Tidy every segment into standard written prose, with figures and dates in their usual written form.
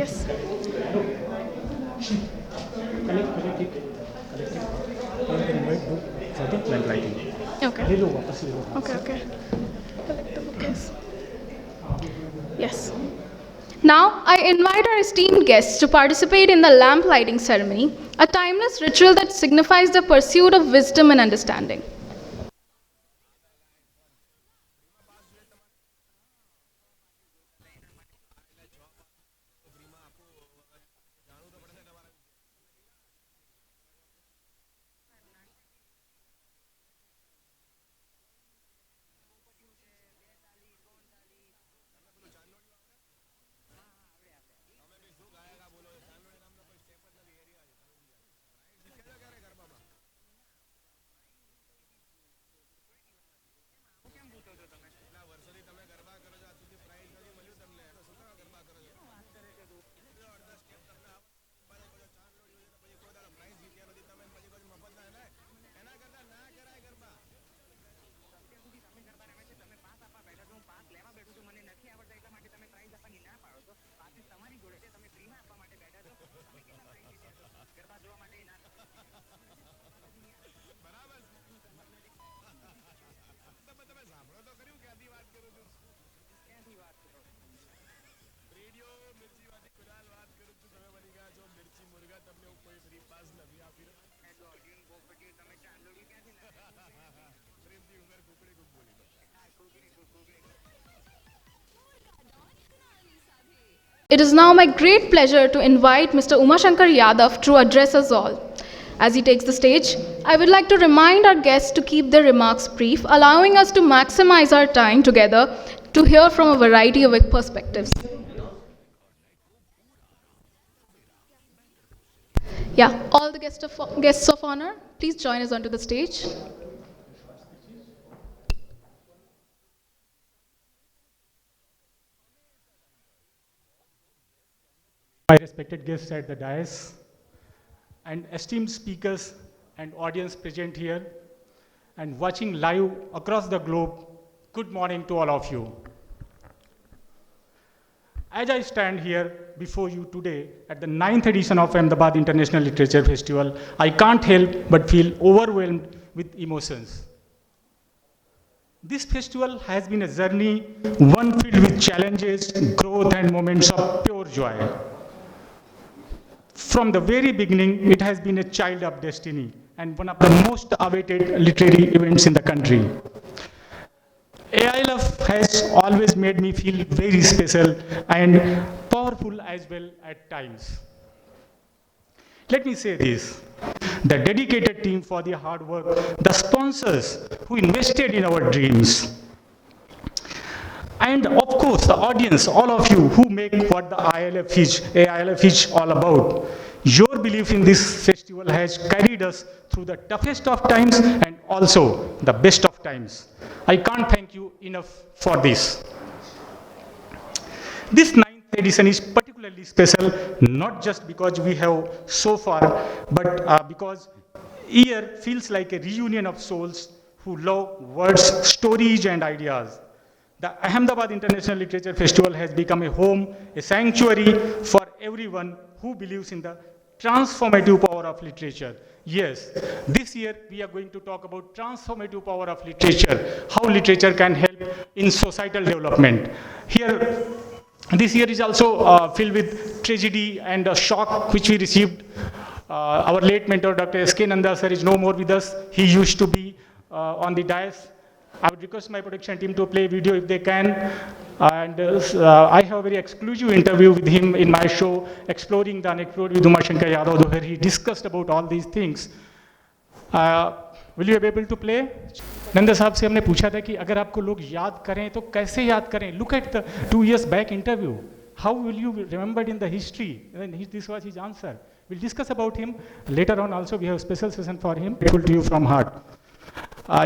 Yes. Collect it. And invite book for the lamp lighting. Okay. ले लो वापस ले लो. Okay, okay. Collect the book, yes. Yes. Now, I invite our esteemed guests to participate in the lamp lighting ceremony, a timeless ritual that signifies the pursuit of wisdom and understanding. It is now my great pleasure to invite Mr. Umashankar Yadav to address us all. As he takes the stage, I would like to remind our guests to keep their remarks brief, allowing us to maximize our time together to hear from a variety of perspectives. Yeah, all the guests of honor, please join us onto the stage. My respected guests at the dais and esteemed speakers and audience present here and watching live across the globe, good morning to all of you. As I stand here before you today at the 9th edition of Ahmedabad International Literature Festival, I can't help but feel overwhelmed with emotions. This festival has been a journey, one filled with challenges, growth, and moments of pure joy. From the very beginning, it has been a child of destiny and one of the most awaited literary events in the country. AILF has always made me feel very special and powerful as well at times. Let me say this, the dedicated team for the hard work, the sponsors who invested in our dreams, and of course, the audience, all of you who make what the AILF is all about. Your belief in this festival has carried us through the toughest of times and also the best of times. I can't thank you enough for this. This 9th edition is particularly special, not just because we have so far, but because year feels like a reunion of souls who love words, stories, and ideas. The Ahmedabad International Literature Festival has become a home, a sanctuary for everyone who believes in the transformative power of literature. Yes, this year we are going to talk about transformative power of literature, how literature can help in societal development. Here, this year is also filled with tragedy and a shock which we received. Our late mentor, Dr. S.K. Nanda sir, is no more with us. He used to be on the dais. I would request my production team to play video if they can. And I have a very exclusive interview with him in my show, Exploring the Unexplored with Umashankar Yadav, where he discussed about all these things. Will you be able to play? Nanda साहब से हमने पूछा था कि अगर आपको लोग याद करें तो कैसे याद करें? Look at the 2 years back interview. How will you be remembered in the history? And this was his answer. We'll discuss about him later on. Also, we have a special session for him. Grateful to you from heart.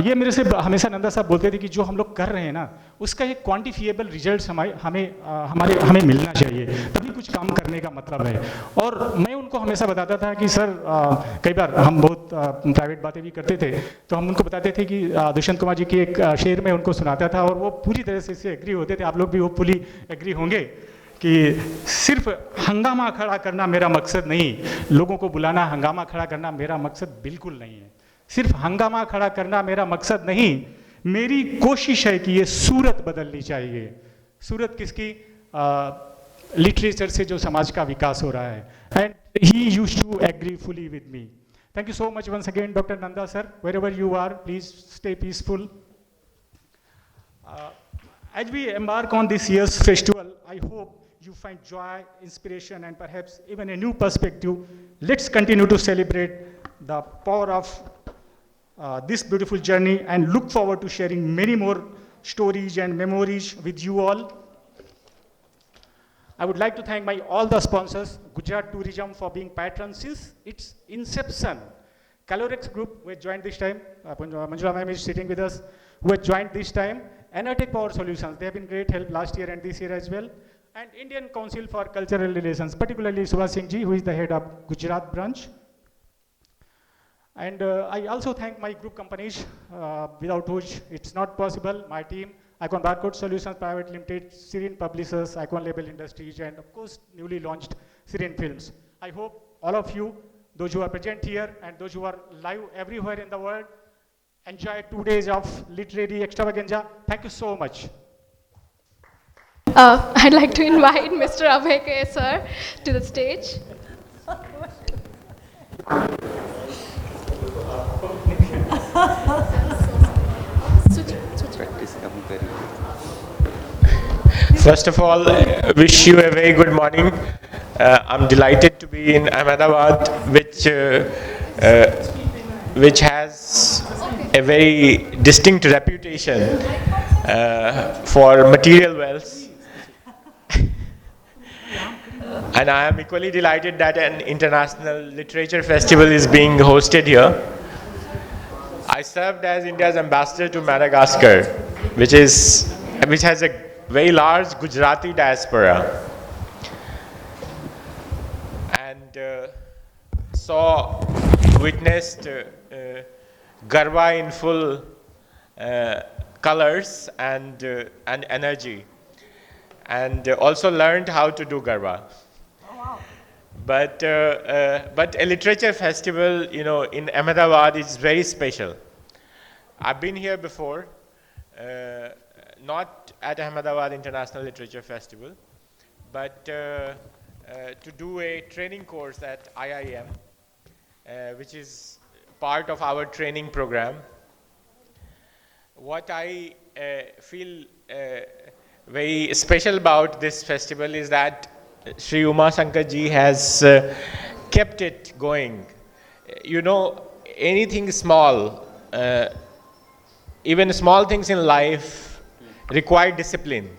ये मेरे से हमेशा नंदा साहब बोलते थे कि जो हम लोग कर रहे हैं ना उसका एक क्वांटिफिएबल रिजल्ट्स हमें मिलना चाहिए, तभी कुछ काम करने का मतलब है। और मैं उनको हमेशा बताता था कि सर कई बार हम बहुत प्राइवेट बातें भी करते थे, तो हम उनको बताते थे कि दुष्यंत कुमार जी की एक शेर में उनको सुनाता था और वो पूरी तरह से इससे एग्री होते थे। आप लोग भी वो पूरी एग्री होंगे कि सिर्फ हंगामा खड़ा करना मेरा मकसद नहीं, लोगों को बुलाना, हंगामा खड़ा करना मेरा मकसद बिल्कुल नहीं है। सिर्फ हंगामा खड़ा करना मेरा मकसद नहीं, मेरी कोशिश है कि ये सूरत बदलनी चाहिए। सूरत किसकी? लिटरेचर से जो समाज का विकास हो रहा है। And he used to agree fully with me. Thank you so much once again, Dr. Nanda sir. Wherever you are, please stay peaceful. As we embark on this year's festival, I hope you find joy, inspiration, and perhaps even a new perspective. Let's continue to celebrate the power of this beautiful journey and look forward to sharing many more stories and memories with you all. I would like to thank all the sponsors, Gujarat Tourism for being patrons since its inception. Calorex Group, who has joined this time, Manjula ma'am is sitting with us, who has joined this time. Enertech Power Solutions, they have been great help last year and this year as well. And Indian Council for Cultural Relations, particularly Subhash Singh ji, who is the head of Gujarat branch. And I also thank my group companies, without which it's not possible. My team, Icon Barcode Solutions Private Limited, Serene Publishers, Icon Label Industries, and of course, newly launched Serene Films. I hope all of you, those who are present here and those who are live everywhere in the world, enjoy 2 days of literary extravaganza. Thank you so much. I'd like to invite Mr. Abhay K. sir to the stage. First of all, wish you a very good morning. I'm delighted to be in Ahmedabad, which has a very distinct reputation for material wealth. And I am equally delighted that an international literature festival is being hosted here. I served as India's ambassador to Madagascar, which has a very large Gujarati diaspora, and witnessed Garba in full colors and energy, and also learned how to do Garba. But a literature festival, in Ahmedabad is very special. I've been here before, not at Ahmedabad International Literature Festival, but to do a training course at IIM, which is part of our training program. What I feel very special about this festival is that Sri Umashankar ji has kept it going. Anything small, even small things in life require discipline.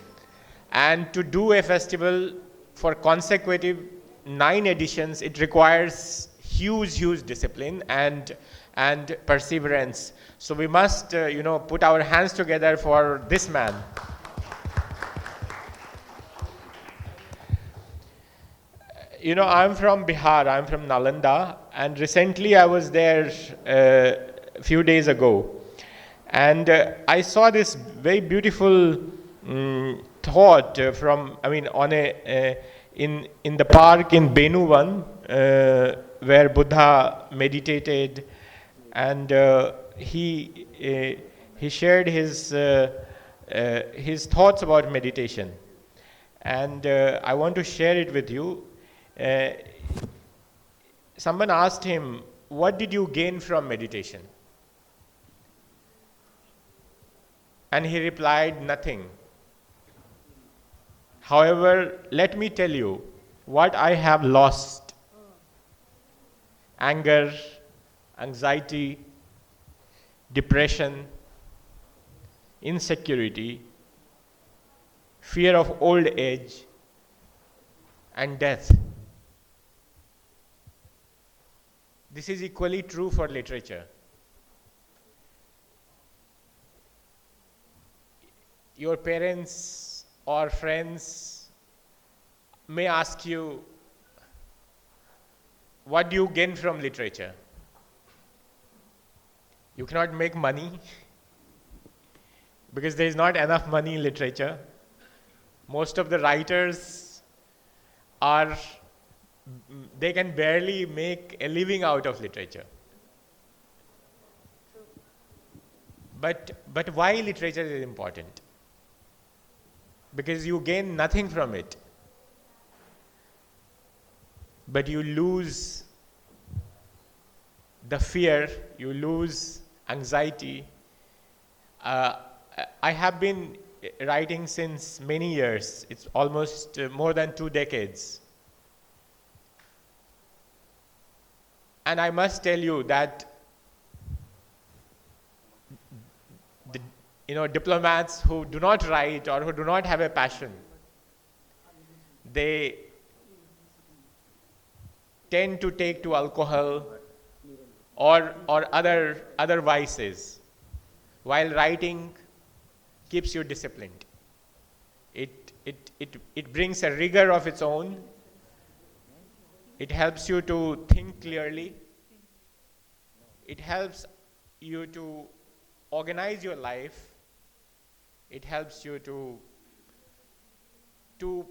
And to do a festival for consecutive 9 editions, it requires huge discipline and perseverance. So we must, put our hands together for this man. I'm from Bihar, I'm from Nalanda, and recently I was there a few days ago. And I saw this very beautiful thought in the park in Benuvan, where Buddha meditated, and he shared his thoughts about meditation. And I want to share it with you. Someone asked him, "What did you gain from meditation?" And he replied, "Nothing. However, let me tell you what I have lost: anger, anxiety, depression, insecurity, fear of old age, and death." This is equally true for literature. Your parents or friends may ask you, what do you gain from literature? You cannot make money because there is not enough money in literature. Most of the writers are, they can barely make a living out of literature. But why literature is important? Because you gain nothing from it, but you lose the fear, you lose anxiety. I have been writing since many years. It's almost more than 2 decades. And I must tell you that diplomats who do not write or who do not have a passion, they tend to take to alcohol or other vices, while writing keeps you disciplined. It brings a rigor of its own. It helps you to think clearly. It helps you to organize your life. It helps you to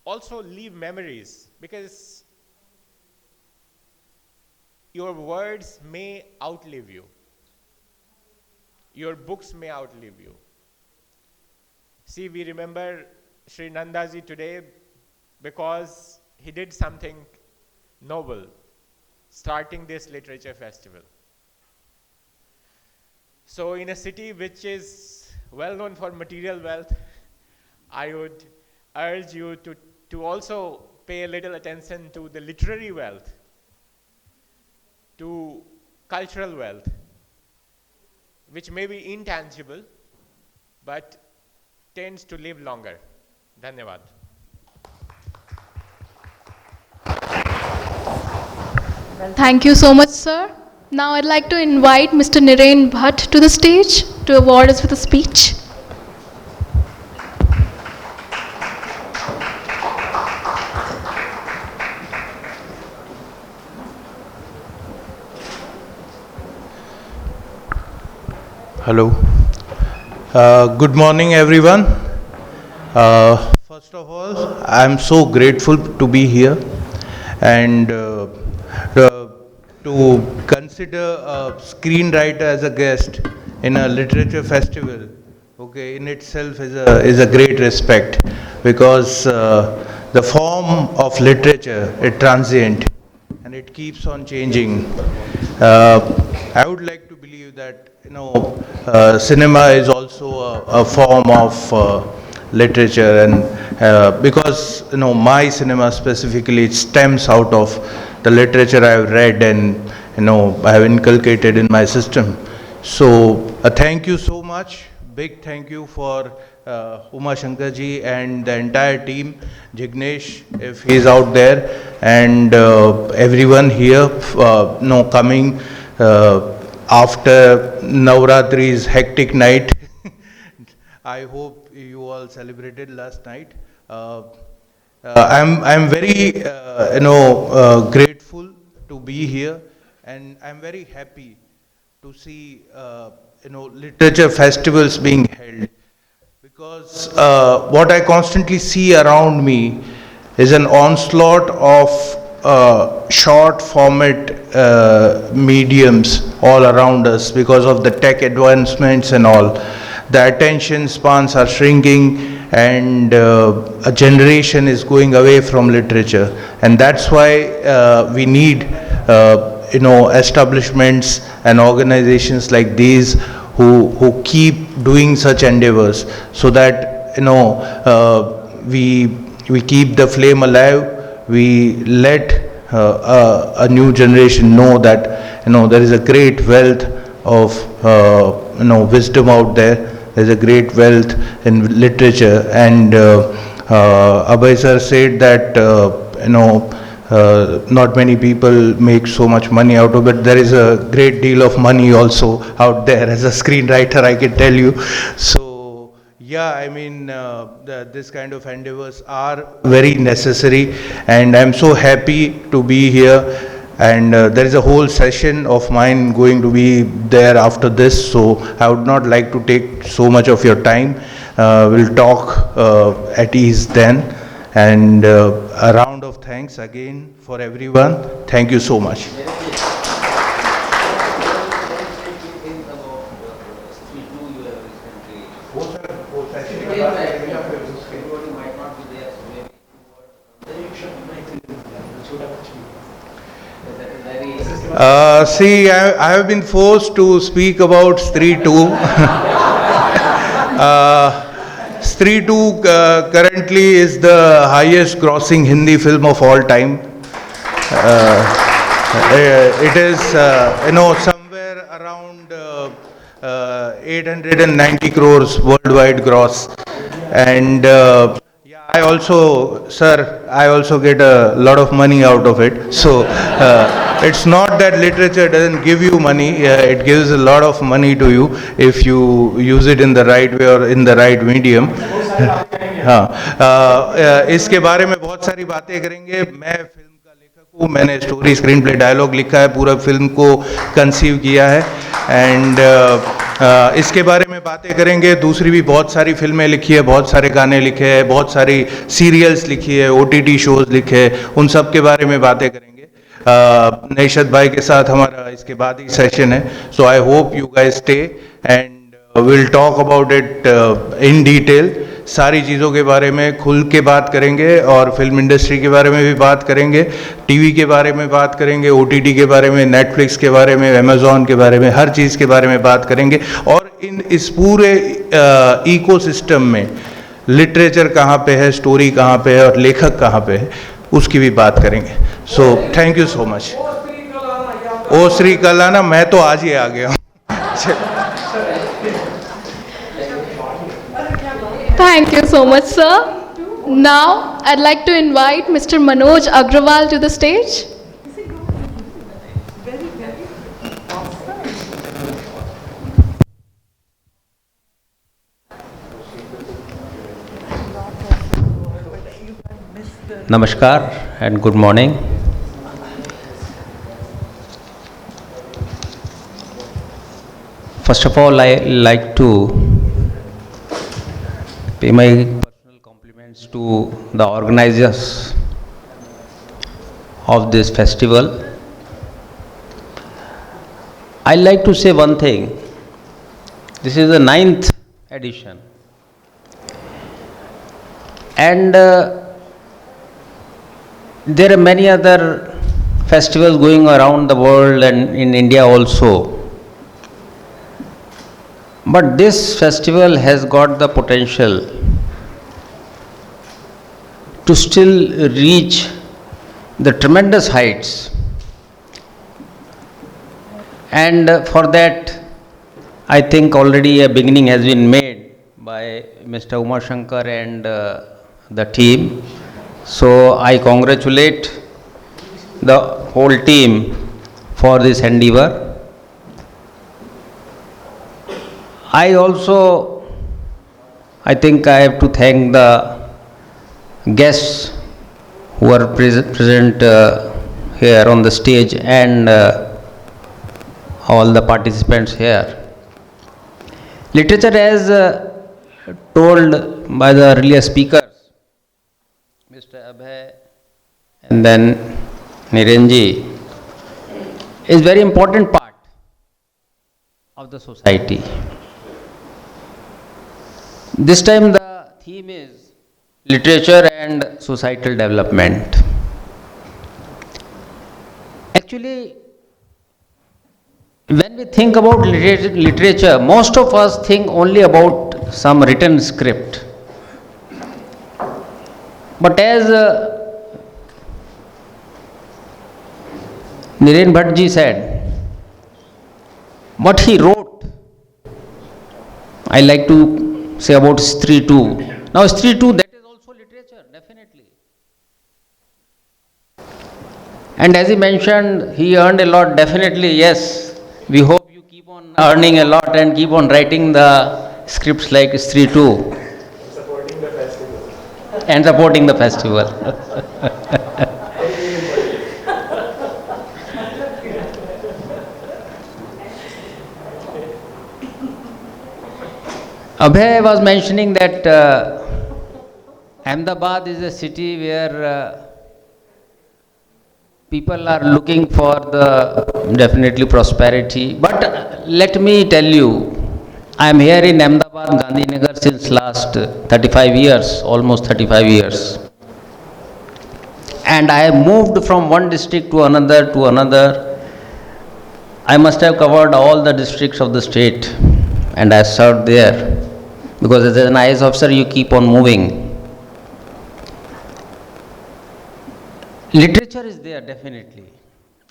also leave memories, because your words may outlive you. Your books may outlive you. See, we remember Sri Nandaji today because he did something noble, starting this literature festival. So in a city which is well known for material wealth, I would urge you to also pay a little attention to the literary wealth, to cultural wealth, which may be intangible, but tends to live longer. Dhanyavad. Thank you so much, sir. Now I'd like to invite Mr. Niren Bhatt to the stage to award us with a speech. Hello. Good morning, everyone. First of all, I'm so grateful to be here and to consider a screenwriter as a guest in a literature festival, okay, in itself is a great respect, because the form of literature is transient and it keeps on changing. I would like to believe that cinema is also a form of literature, and because my cinema specifically, it stems out of the literature I've read and I have inculcated in my system. So thank you so much. Big thank you for Uma Shankar ji and the entire team, Jignesh if he's out there, and everyone here coming after Navratri's hectic night. I hope you all celebrated last night. I'm very grateful to be here, and I'm very happy to see literature festivals being held, because what I constantly see around me is an onslaught of short format mediums all around us because of the tech advancements and all. The attention spans are shrinking, and a generation is going away from literature, and that's why we need establishments and organizations like these who keep doing such endeavors, so that we keep the flame alive. We let a new generation know that there is a great wealth of wisdom out there. There's a great wealth in literature, and Abhay sir said that not many people make so much money out of it. There is a great deal of money also out there. As a screenwriter, I can tell you. So yeah, I mean, this kind of endeavors are very necessary, and I'm so happy to be here. And there is a whole session of mine going to be there after this, so I would not like to take so much of your time. We'll talk at ease then. And a round of thanks again for everyone. Thank you so much. See, I have been forced to speak about Stree 2. Stree 2 currently is the highest grossing Hindi film of all time. It is, somewhere around 890 crores worldwide gross. And I also get a lot of money out of it. So it's not that literature doesn't give you money, it gives a lot of money to you if you use it in the right way or in the right medium. हाँ, इसके बारे में बहुत सारी बातें करेंगे. मैं film का लेखक हूँ, मैंने स्टोरी, स्क्रीन प्ले, डायलॉग लिखा है, पूरा फिल्म को कंसीव किया है. एंड इसके बारे में बातें करेंगे. दूसरी भी बहुत सारी फिल्में लिखी है, बहुत सारे गाने लिखे हैं, बहुत सारी सीरियल्स लिखी है, OTT शोज लिखे हैं, उन सब के बारे में बातें करेंगे. नैशद भाई के साथ हमारा इसके बाद ही सेशन है. So I hope you guys stay and will talk about it in detail. सारी चीज़ों के बारे में खुल के बात करेंगे और फिल्म इंडस्ट्री के बारे में भी बात करेंगे, टीवी के बारे में बात करेंगे, OTT के बारे में, नेटफ्लिक्स के बारे में, अमेज़ॉन के बारे में, हर चीज़ के बारे में बात करेंगे. और इस पूरे इकोसिस्टम में लिटरेचर कहाँ पे है, स्टोरी कहाँ पे है और लेखक कहाँ पे है, उसकी भी बात करेंगे. So thank you so much. ओ श्री कलाना, मैं तो आज ही आ गया हूँ. Thank you so much, sir. Now, I'd like to invite Mr. Manoj Agrawal to the stage. Namaskar and good morning. First of all, I like to pay my personal compliments to the organizers of this festival. I like to say one thing. This is the 9th edition, and there are many other festivals going around the world and in India also. But this festival has got the potential to still reach the tremendous heights. And for that, I think already a beginning has been made by Mr. Uma Shankar and the team. So I congratulate the whole team for this endeavor. I think I have to thank the guests who are present here on the stage and all the participants here. Literature, as told by the earlier speakers, Mr. Abhay and then Nirenji, is very important part of the society. This time the theme is literature and societal development. Actually, when we think about literature, most of us think only about some written script. But as Niren Bhattji said, what he wrote, I like to say about Stree 2. Now Stree 2, that is also literature, definitely. And as he mentioned, he earned a lot, definitely, yes. We hope you keep on earning a lot and keep on writing the scripts like Stree 2. And supporting the festival. Abhay was mentioning that Ahmedabad is a city where people are looking for the definitely prosperity. But let me tell you, I am here in Ahmedabad, Gandhinagar since last 35 years, almost 35 years. And I have moved from one district to another to another. I must have covered all the districts of the state and I served there. Because as an IAS officer, you keep on moving. Literature is there definitely,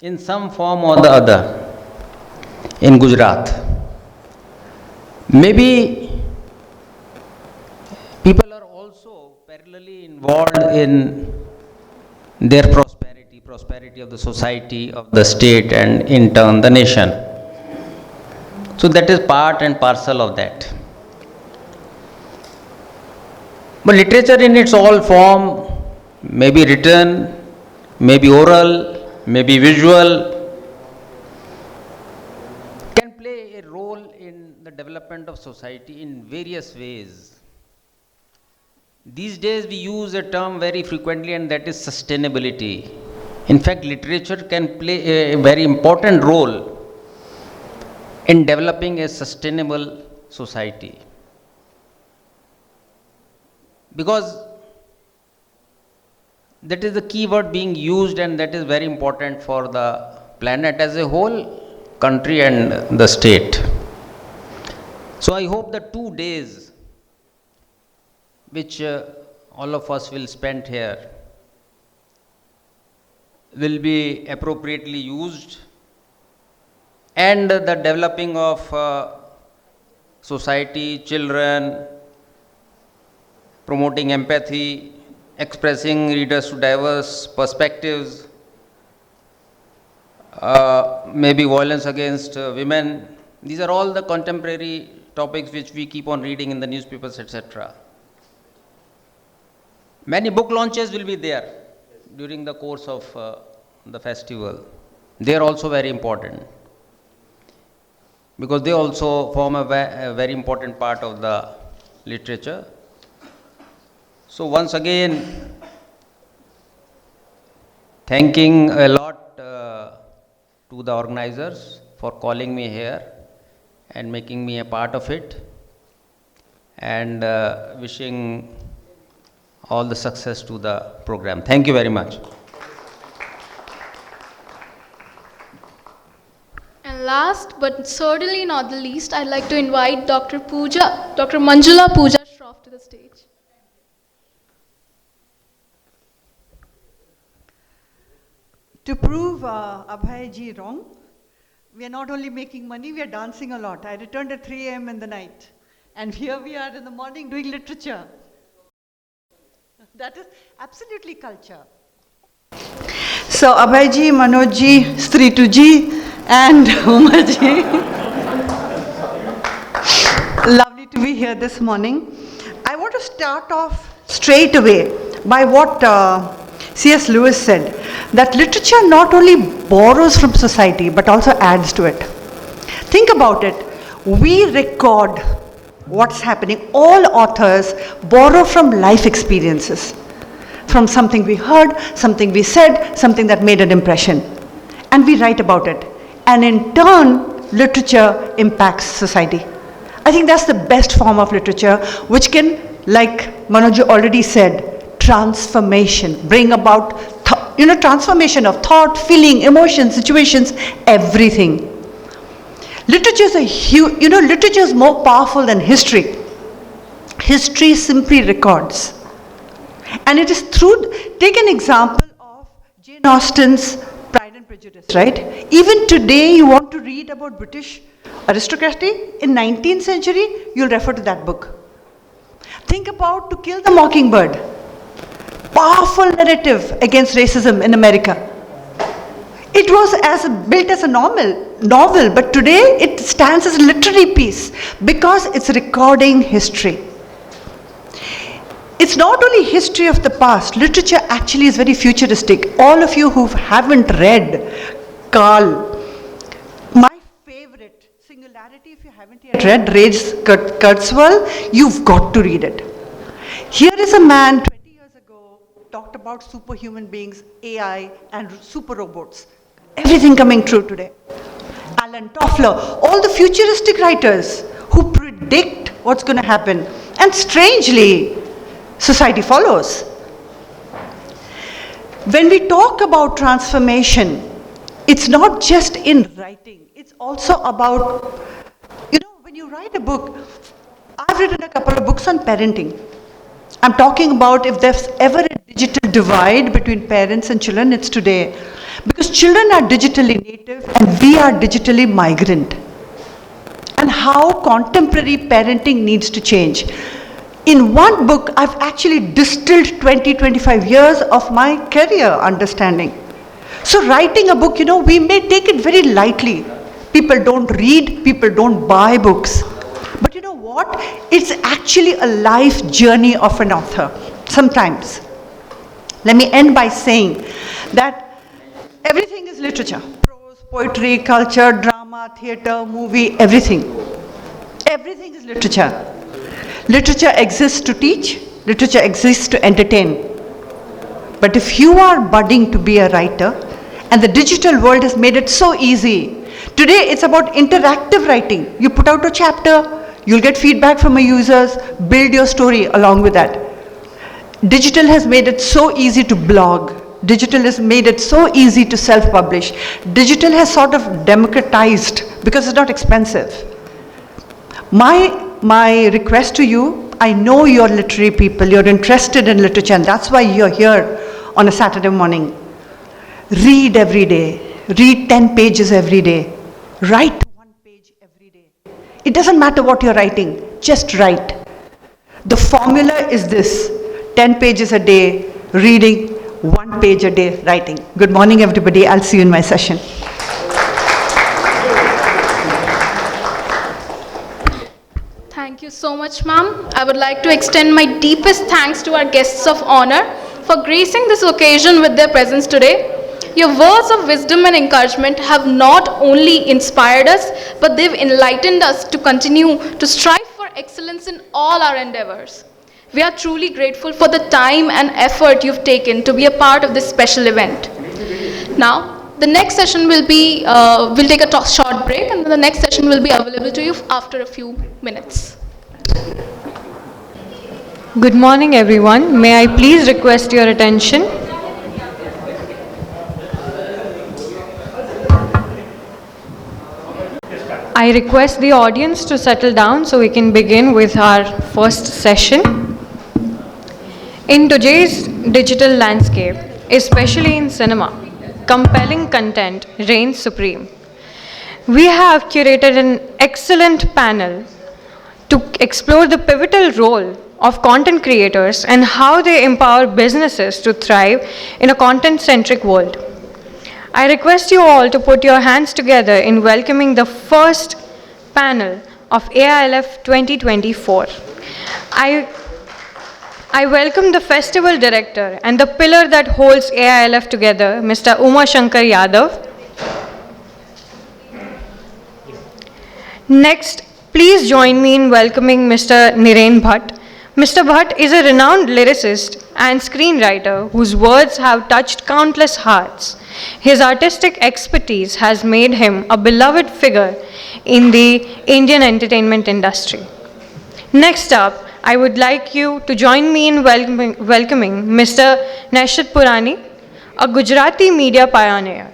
in some form or the other, in Gujarat. Maybe people are also parallelly involved in their prosperity of the society, of the state, and in turn the nation. So that is part and parcel of that. But literature in its all form, may be written, may be oral, may be visual, can play a role in the development of society in various ways. These days we use a term very frequently, and that is sustainability. In fact, literature can play a very important role in developing a sustainable society. Because that is the key word being used, and that is very important for the planet as a whole, country and the state. So I hope the 2 days which all of us will spend here will be appropriately used, and the developing of society, children, promoting empathy, expressing readers to diverse perspectives, maybe violence against women. These are all the contemporary topics which we keep on reading in the newspapers, etc. Many book launches will be there during the course of the festival. They are also very important because they also form a very important part of the literature. So once again, thanking a lot to the organizers for calling me here and making me a part of it, and wishing all the success to the program. Thank you very much. And last but certainly not the least, I'd like to invite Dr. Manjula Pooja Shroff to the stage. To prove Abhay ji wrong, we are not only making money, we are dancing a lot. I returned at 3 a.m. in the night, and here we are in the morning doing literature. That is absolutely culture. So Abhay ji, Manoj ji, Stritu ji, and Umar ji. Lovely to be here this morning. I want to start off straight away by what C.S. Lewis said, that literature not only borrows from society but also adds to it. Think about it. We record what's happening. All authors borrow from life experiences, from something we heard, something we said, something that made an impression, and we write about it. And in turn, literature impacts society. I think that's the best form of literature, which can, like Manoj already said, transformation, bring about transformation of thought, feeling, emotion, situations, everything. Literature is literature is more powerful than history. History simply records. And it is through, take an example of Jane Austen's Pride and Prejudice, right? Even today, you want to read about British aristocracy in 19th century, you'll refer to that book. Think about To Kill the Mockingbird. Powerful narrative against racism in America. It was built as a novel, but today it stands as a literary piece because it's recording history. It's not only history of the past, literature actually is very futuristic. All of you who haven't read Carl, my favorite, Singularity, if you haven't yet read, Ray Kurzweil, you've got to read it. Here is a man, 20 talked about superhuman beings, AI, and super robots. Everything coming true today. Alan Toffler, all the futuristic writers who predict what's going to happen. And strangely, society follows. When we talk about transformation, it's not just in writing, it's also about, when you write a book, I've written a couple of books on parenting. I'm talking about if there's ever a digital divide between parents and children, it's today. Because children are digitally native and we are digitally migrant. And how contemporary parenting needs to change. In one book, I've actually distilled 20-25 years of my career understanding. So writing a book, we may take it very lightly. People don't read, people don't buy books. But you know what? It's actually a life journey of an author, sometimes. Let me end by saying that everything is literature. Prose, poetry, culture, drama, theatre, movie, everything. Everything is literature. Literature exists to teach, literature exists to entertain. But if you are budding to be a writer, and the digital world has made it so easy, today it's about interactive writing. You put out a chapter, you'll get feedback from your users, build your story along with that. Digital has made it so easy to blog. Digital has made it so easy to self-publish. Digital has sort of democratized because it's not expensive. My request to you, I know you're literary people, you're interested in literature, and that's why you're here on a Saturday morning. Read every day. Read 10 pages every day. Write 1 page every day. It doesn't matter what you're writing, just write. The formula is this: 10 pages a day, reading, 1 page a day, writing. Good morning, everybody. I'll see you in my session. Thank you so much, ma'am. I would like to extend my deepest thanks to our guests of honor for gracing this occasion with their presence today. Your words of wisdom and encouragement have not only inspired us, but they've enlightened us to continue to strive for excellence in all our endeavors. We are truly grateful for the time and effort you've taken to be a part of this special event. Now, the next session will be, we'll take a short break, and the next session will be available to you after a few minutes. Good morning, everyone. May I please request your attention? I request the audience to settle down so we can begin with our first session. In today's digital landscape, especially in cinema, compelling content reigns supreme. We have curated an excellent panel to explore the pivotal role of content creators and how they empower businesses to thrive in a content-centric world. I request you all to put your hands together in welcoming the first panel of AILF 2024. I welcome the festival director and the pillar that holds AILF together, Mr. Uma Shankar Yadav. Next, please join me in welcoming Mr. Niren Bhatt. Mr. Bhatt is a renowned lyricist and screenwriter whose words have touched countless hearts. His artistic expertise has made him a beloved figure in the Indian entertainment industry. Next up, I would like you to join me in welcoming Mr. Naishad Purani, a Gujarati media pioneer.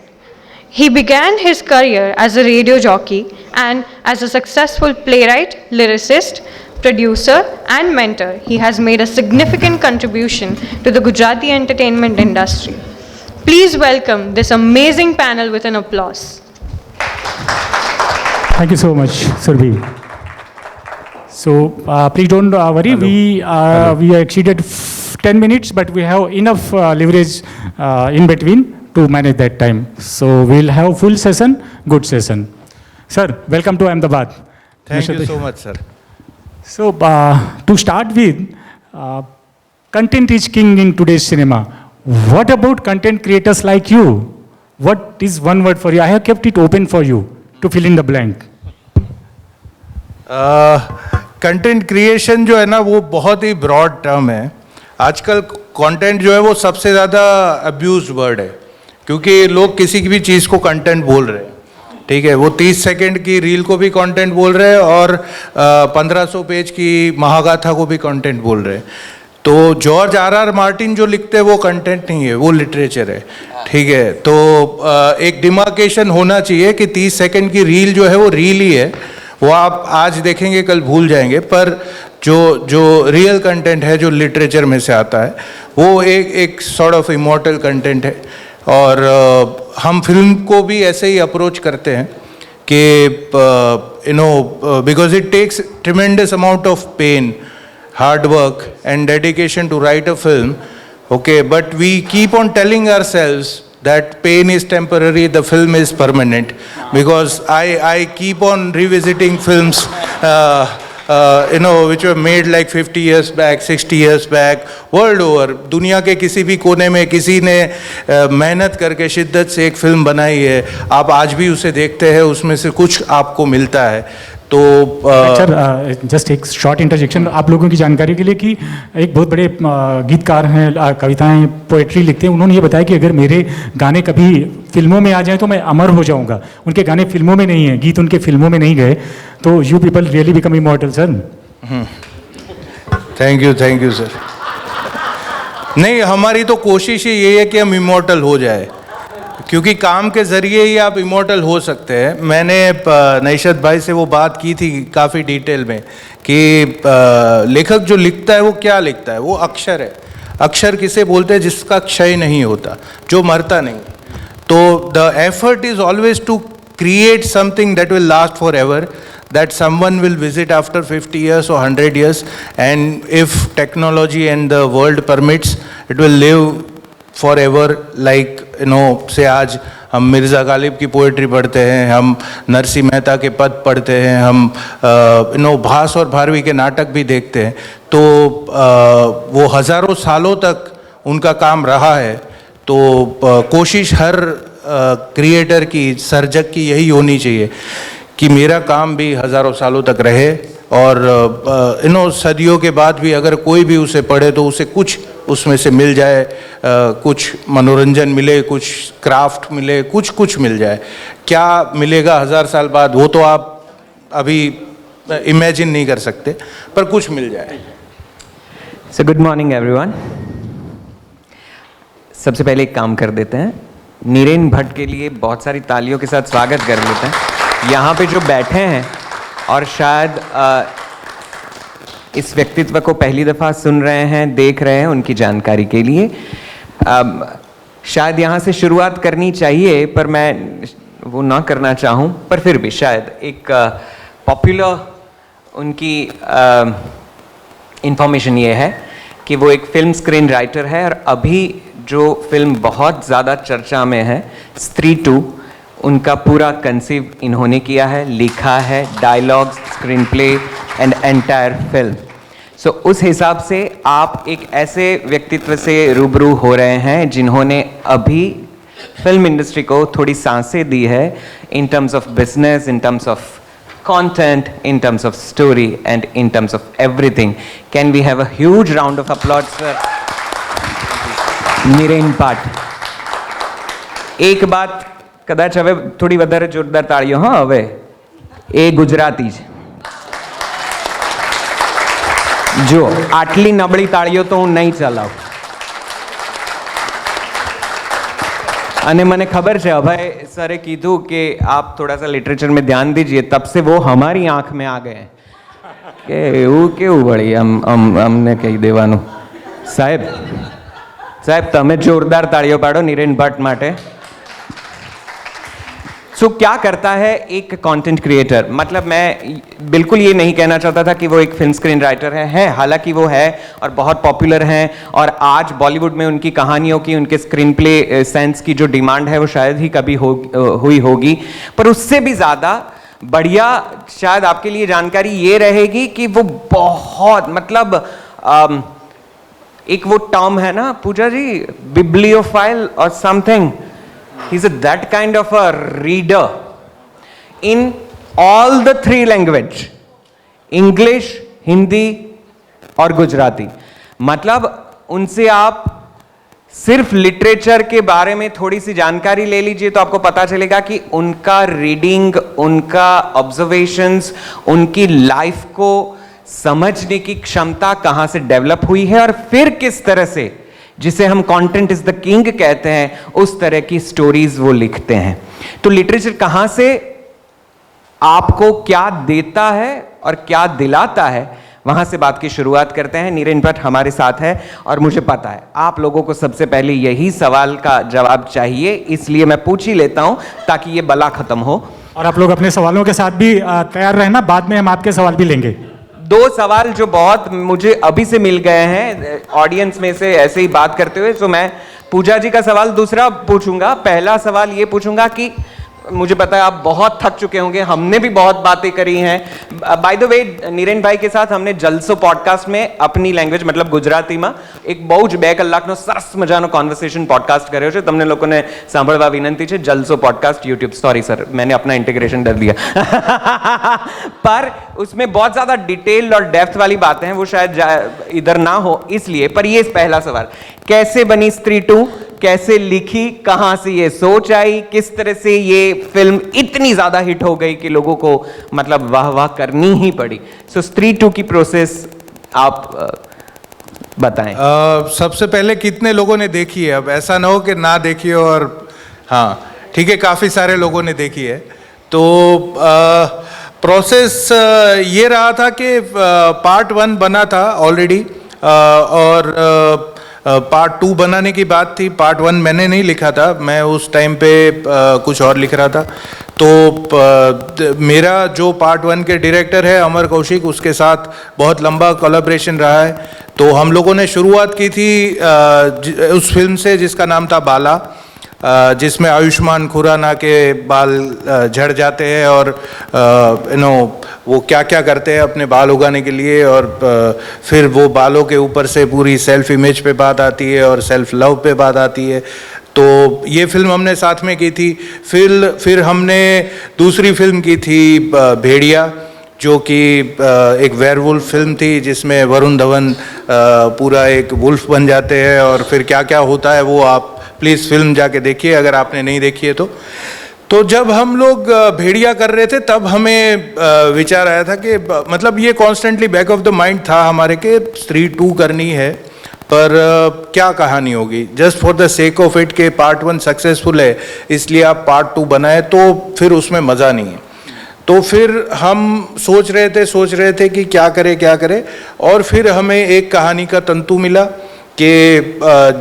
He began his career as a radio jockey and as a successful playwright, lyricist, producer, and mentor. He has made a significant contribution to the Gujarati entertainment industry. Please welcome this amazing panel with an applause. Thank you so much, Surbhi. So please don't worry, we exceeded 10 minutes, but we have enough leverage in between to manage that time. So we'll have full session, good session. Sir, welcome to Ahmedabad. Thank you so much, sir. So to start with, content is king in today's cinema. What about content creators like you? What is one word for you? I have kept it open for you to fill in the blank. Content creation जो है ना वो बहुत ही broad term है. आजकल content जो है वो सबसे ज़्यादा अब्यूज्ड वर्ड है, क्योंकि लोग किसी की भी चीज़ को कंटेंट बोल रहे हैं, ठीक है। वो 30 सेकंड की रील को भी कंटेंट बोल रहे हैं और 1500 पेज की महागाथा को भी कंटेंट बोल रहे हैं। तो जॉर्ज आर मार्टिन जो लिखते हैं वो कंटेंट नहीं है, वो लिटरेचर है, ठीक है। तो एक डिमार्केशन होना चाहिए कि 30 सेकंड की रील जो है वो रील ही है, वो आप आज देखेंगे कल भूल जाएंगे, पर जो रियल कंटेंट है जो लिटरेचर में से आता है वो एक सॉर्ट ऑफ इमॉर्टल कंटेंट है। और हम फिल्म को भी ऐसे ही अप्रोच करते हैं कि because it takes tremendous amount of pain, hard work and dedication to write a film, okay, but we keep on telling ourselves that pain is temporary, the film is permanent, because I keep on revisiting films which were made like 50 years back, 60 years back, world over, दुनिया के किसी भी कोने में किसी ने मेहनत करके शिद्दत से एक फिल्म बनाई है, आप आज भी उसे देखते हैं, उसमें से कुछ आपको मिलता है। तो सर जस्ट एक शॉर्ट इंटरजेक्शन आप लोगों की जानकारी के लिए कि एक बहुत बड़े गीतकार हैं, कविताएं पोएट्री लिखते हैं, उन्होंने ये बताया कि अगर मेरे गाने कभी फिल्मों में आ जाएं तो मैं अमर हो जाऊंगा। उनके गाने फिल्मों में नहीं हैं, गीत उनके फिल्मों में नहीं गए, तो you people really become immortal sir. Thank you sir. नहीं, हमारी तो कोशिश ही ये है कि हम इमॉर्टल हो जाए, क्योंकि काम के ज़रिए ही आप इमॉर्टल हो सकते हैं। मैंने नैशद भाई से वो बात की थी काफ़ी डिटेल में कि लेखक जो लिखता है वो क्या लिखता है, वो अक्षर है। अक्षर किसे बोलते हैं? जिसका क्षय नहीं होता, जो मरता नहीं। तो the effort is always to create something that will last forever, that someone will visit after 50 years or 100 years, and if technology and the world permits, it will live forever, like say आज हम मिर्ज़ा गालिब की poetry पढ़ते हैं, हम नरसिंह मेहता के पद पढ़ते हैं, हम भास और भारवी के नाटक भी देखते हैं। तो वो हज़ारों सालों तक उनका काम रहा है। तो कोशिश हर क्रिएटर की, सर्जक की यही होनी चाहिए कि मेरा काम भी हज़ारों सालों तक रहे, और सदियों के बाद भी अगर कोई भी उसे पढ़े तो उसे कुछ उसमें से मिल जाए, कुछ मनोरंजन मिले, कुछ क्राफ्ट मिले, कुछ मिल जाए। क्या मिलेगा 1000 साल बाद वो तो आप अभी इमेजिन नहीं कर सकते, पर कुछ मिल जाए। So good morning everyone. सबसे पहले एक काम कर देते हैं, नीरेन भट्ट के लिए बहुत सारी तालियों के साथ स्वागत कर लेते हैं। यहाँ पे जो बैठे हैं और शायद इस व्यक्तित्व को पहली दफ़ा सुन रहे हैं, देख रहे हैं, उनकी जानकारी के लिए शायद यहाँ से शुरुआत करनी चाहिए, पर मैं वो ना करना चाहूँ, पर फिर भी शायद एक पॉपुलर उनकी इंफॉर्मेशन ये है कि वो एक फिल्म स्क्रीन राइटर है, और अभी जो फिल्म बहुत ज़्यादा चर्चा में है स्त्री 2, उनका पूरा कंसीव इन्होंने किया है, लिखा है, dialogues, screen play and entire film. So उस हिसाब से आप एक ऐसे व्यक्तित्व से रूबरू हो रहे हैं जिन्होंने अभी फिल्म इंडस्ट्री को थोड़ी सांसें दी है, in terms of business, in terms of content, in terms of story, and in terms of everything. Can we have a huge round of applause for Niren Bhatt? એક વાત કદાચ હવે થોડી વધારે જોરદાર તાળીઓ, હા હવે એ ગુજરાતી છે। જો આટલી નબળી તાળીઓ તો હું નહીં ચલાવું, અને મને ખબર છે અભય સરે કીધું કે आप थोड़ा सा लिटरेचर में ध्यान दीजिए, तब से वो हमारी आंख में आ गए કે એવું કેવું વળી અમને કહી દેવાનું। સાહેબ તમે જોરદાર તાળીઓ પાડો નીરેન ભટ્ટ માટે। सो क्या करता है एक कंटेंट क्रिएटर? मतलब मैं बिल्कुल ये नहीं कहना चाहता था कि वो एक फिल्म स्क्रीन राइटर है, हालांकि वो है और बहुत पॉपुलर हैं, और आज बॉलीवुड में उनकी कहानियों की, उनके स्क्रीन प्ले सेंस की जो डिमांड है वो शायद ही कभी हुई होगी। पर उससे भी ज़्यादा बढ़िया शायद आपके लिए जानकारी ये रहेगी कि वो बहुत, मतलब एक वो टर्म है ना पूजा जी, बिब्लियोफाइल और something, he's that kind of a reader in all the 3 language, English, Hindi और गुजराती। मतलब उनसे आप सिर्फ लिटरेचर के बारे में थोड़ी सी जानकारी ले लीजिए तो आपको पता चलेगा कि उनका रीडिंग, उनका ऑब्जर्वेशंस, उनकी लाइफ को समझने की क्षमता कहां से डेवलप हुई है और फिर किस तरह से, जिसे हम कंटेंट इज द किंग कहते हैं, उस तरह की स्टोरीज वो लिखते हैं। तो लिटरेचर कहां से आपको क्या देता है और क्या दिलाता है, वहां से बात की शुरुआत करते हैं। नीरेन भट्ट हमारे साथ है और मुझे पता है आप लोगों को सबसे पहले यही सवाल का जवाब चाहिए, इसलिए मैं पूछ ही लेता हूं ताकि ये बला खत्म हो। और आप लोग अपने सवालों के साथ भी तैयार रहना, बाद में हम आपके सवाल भी लेंगे। दो सवाल जो बहुत मुझे अभी से मिल गए हैं ऑडियंस में से ऐसे ही बात करते हुए, तो मैं पूजा जी का सवाल दूसरा पूछूंगा। पहला सवाल ये पूछूंगा कि मुझे पता है आप बहुत थक चुके होंगे, हमने भी बहुत बातें करी हैं। बाय द वे नीरेन भाई के साथ हमने जलसो पॉडकास्ट में अपनी लैंग्वेज मतलब गुजराती में एक બહુ જ 2 કલાકનો સરસ મજાનો કન્વર્सेशन पॉडकास्ट કર્યો છે, તમને લોકોને સાંભળવા વિનંતી છે। જલસો पॉडकास्ट यूट्यूब, सॉरी सर मैंने अपना इंटीग्रेशन डर दिया पर उसमें बहुत ज्यादा डिटेल और डेप्थ वाली बातें हैं, वो शायद इधर ना हो इसलिए। पर ये पहला सवाल, कैसे बनी स्त्री 2, कैसे लिखी, कहां से ये सोच आई, किस तरह से ये फिल्म इतनी ज्यादा हिट हो गई कि लोगों को मतलब वाह वाह करनी ही पड़ी। सो स्त्री 2 की प्रोसेस आप बताएं। सबसे पहले कितने लोगों ने देखी है? अब ऐसा ना हो कि ना देखी हो और हाँ ठीक है, काफ़ी सारे लोगों ने देखी है। तो प्रोसेस ये रहा था कि पार्ट 1 बना था ऑलरेडी और पार्ट 2 बनाने की बात थी। पार्ट 1 मैंने नहीं लिखा था, मैं उस टाइम पे कुछ और लिख रहा था। तो मेरा जो पार्ट 1 के डायरेक्टर है अमर कौशिक, उसके साथ बहुत लंबा कोलैबोरेशन रहा है। तो हम लोगों ने शुरुआत की थी उस फिल्म से जिसका नाम था बाला, जिसमें आयुष्मान खुराना के बाल झड़ जाते हैं और वो क्या क्या करते हैं अपने बाल उगाने के लिए, और फिर वो बालों के ऊपर से पूरी सेल्फ इमेज पे बात आती है और सेल्फ लव पे बात आती है। तो ये फिल्म हमने साथ में की थी। फिर हमने दूसरी फिल्म की थी भेड़िया, जो कि एक वेयरवुल्फ फिल्म थी जिसमें वरुण धवन पूरा एक वुल्फ बन जाते हैं और फिर क्या क्या होता है वो आप प्लीज़ फिल्म जाके देखिए अगर आपने नहीं देखी है तो जब हम लोग भेड़िया कर रहे थे तब हमें विचार आया था कि मतलब ये constantly back of the mind था हमारे के स्त्री 2 करनी है, पर क्या कहानी होगी। Just for the sake of it के पार्ट 1 सक्सेसफुल है इसलिए आप पार्ट 2 बनाए तो फिर उसमें मज़ा नहीं है। तो फिर हम सोच रहे थे कि क्या करें और फिर हमें एक कहानी का तंतु मिला कि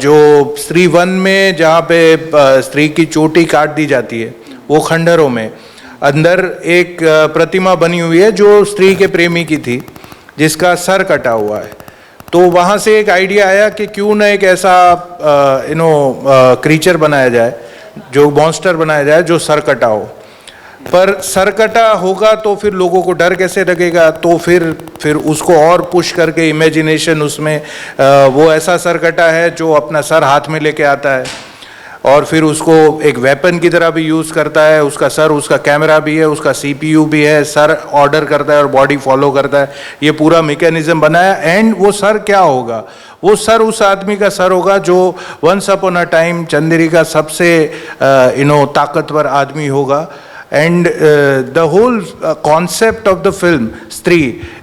जो स्त्री 1 में जहाँ पे स्त्री की चोटी काट दी जाती है वो खंडहरों में अंदर एक प्रतिमा बनी हुई है जो स्त्री के प्रेमी की थी जिसका सर कटा हुआ है। तो वहाँ से एक आइडिया आया कि क्यों ना एक ऐसा क्रीचर बनाया जाए, जो मॉन्स्टर बनाया जाए जो सर कटा हो। पर सर कटा होगा तो फिर लोगों को डर कैसे लगेगा, तो फिर उसको और पुश करके इमेजिनेशन उसमें वो ऐसा सर कटा है जो अपना सर हाथ में लेके आता है और फिर उसको एक वेपन की तरह भी यूज़ करता है। उसका सर, उसका कैमरा भी है, उसका CPU भी है, सर ऑर्डर करता है और बॉडी फॉलो करता है। ये पूरा मैकेनिज्म बनाया। एंड वो सर क्या होगा? वो सर उस आदमी का सर होगा जो once upon a time Chanderi का सबसे ताकतवर आदमी होगा। And the whole concept of the film स्त्री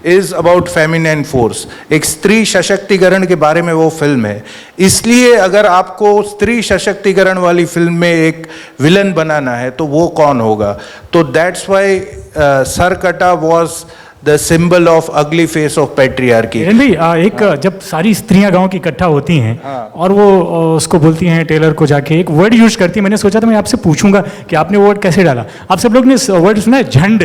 is about feminine force, एक स्त्री सशक्तिकरण के बारे में वो फिल्म है। इसलिए अगर आपको स्त्री सशक्तिकरण वाली फिल्म में एक विलन बनाना है तो वो कौन होगा? तो that's why सर कटा was the symbol of ugly face of patriarchy। भाई एक जब सारी स्त्रियां गांव की इकट्ठा होती हैं और वो उसको बोलती हैं टेलर को जाके, एक वर्ड यूज करती है। मैंने सोचा था मैं आपसे पूछूंगा कि आपने वर्ड कैसे डाला। आप सब लोग ने वर्ड सुना है झंड।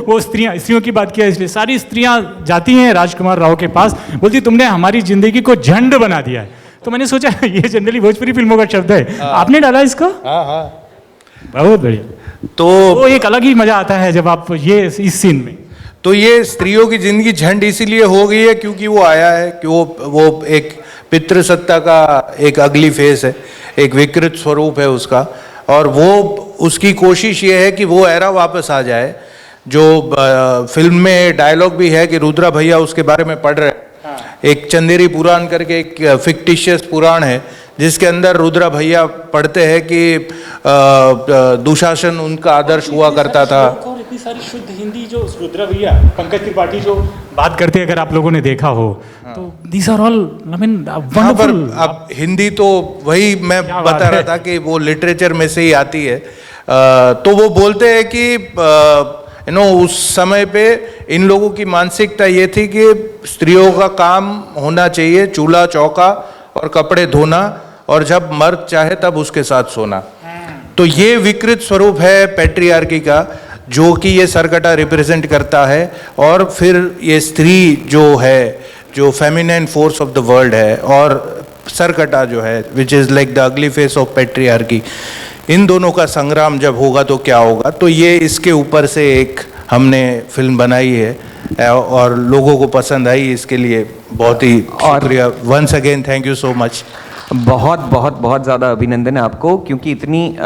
वो स्त्रियों की बात किया, इसलिए सारी स्त्रियां जाती हैं राजकुमार राव के पास, बोलती तुमने हमारी जिंदगी को झंड बना दिया है। तो मैंने सोचा ये जनरली भोजपुरी फिल्मों का शब्द है, आपने डाला इसको? बहुत बढ़िया। तो एक अलग ही मजा आता है जब आप ये इस सीन में। तो ये स्त्रियों की जिंदगी झंड इसीलिए हो गई है क्योंकि वो आया है कि वो एक पितृसत्ता का एक अगली फेस है, एक विकृत स्वरूप है उसका। और वो उसकी कोशिश ये है कि वो एरा वापस आ जाए। जो फिल्म में डायलॉग भी है कि रुद्रा भैया उसके बारे में पढ़ रहे हैं एक चंदेरी पुराण करके एक फिक्टिशियस पुराण है जिसके अंदर रुद्रा भैया पढ़ते हैं कि दुशासन उनका आदर्श हुआ करता था। और इतनी सारी शुद्ध हिंदी जो रुद्रा भैया, पंकज त्रिपाठी जो बात करते हैं, अगर आप लोगों ने देखा हो तो these are all I mean wonderful. अब हिंदी तो वही मैं बता रहा था कि वो लिटरेचर में से ही आती है। तो वो बोलते हैं कि उस समय पे इन लोगों की मानसिकता ये थी कि स्त्रियों का काम होना चाहिए चूल्हा चौका और कपड़े धोना, और जब मर्द चाहे तब उसके साथ सोना। तो ये विकृत स्वरूप है पैट्रियार्की का, जो कि ये सरकटा रिप्रेजेंट करता है। और फिर ये स्त्री जो है, जो feminine force of the world है, और सरकटा जो है which is like the ugly face of patriarchy, इन दोनों का संग्राम जब होगा तो क्या होगा। तो ये इसके ऊपर से एक हमने फिल्म बनाई है और लोगों को पसंद आई, इसके लिए बहुत ही शुक्रिया। Once again thank you so much. बहुत बहुत बहुत ज़्यादा अभिनंदन है आपको, क्योंकि इतनी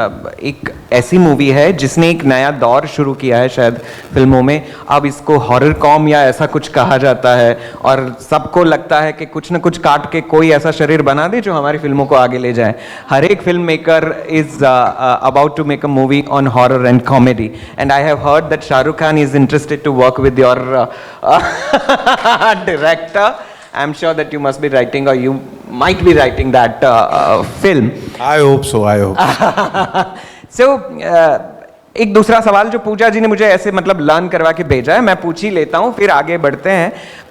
एक ऐसी मूवी है जिसने एक नया दौर शुरू किया है शायद फिल्मों में। अब इसको हॉरर कॉम या ऐसा कुछ कहा जाता है, और सबको लगता है कि कुछ न कुछ काट के कोई ऐसा शरीर बना दे जो हमारी फिल्मों को आगे ले जाए। हर एक film maker is about to make a movie on horror and comedy, and I have heard that Shahrukh Khan is interested to work with your director. I'm sure that you must be writing, or you might be writing that film. I hope so. I hope. So, एक दूसरा सवाल जो पूजा जी ने मुझे ऐसे मतलब learn करवा के भेजा है, मैं पूछ ही लेता हूँ, फिर आगे बढ़ते हैं।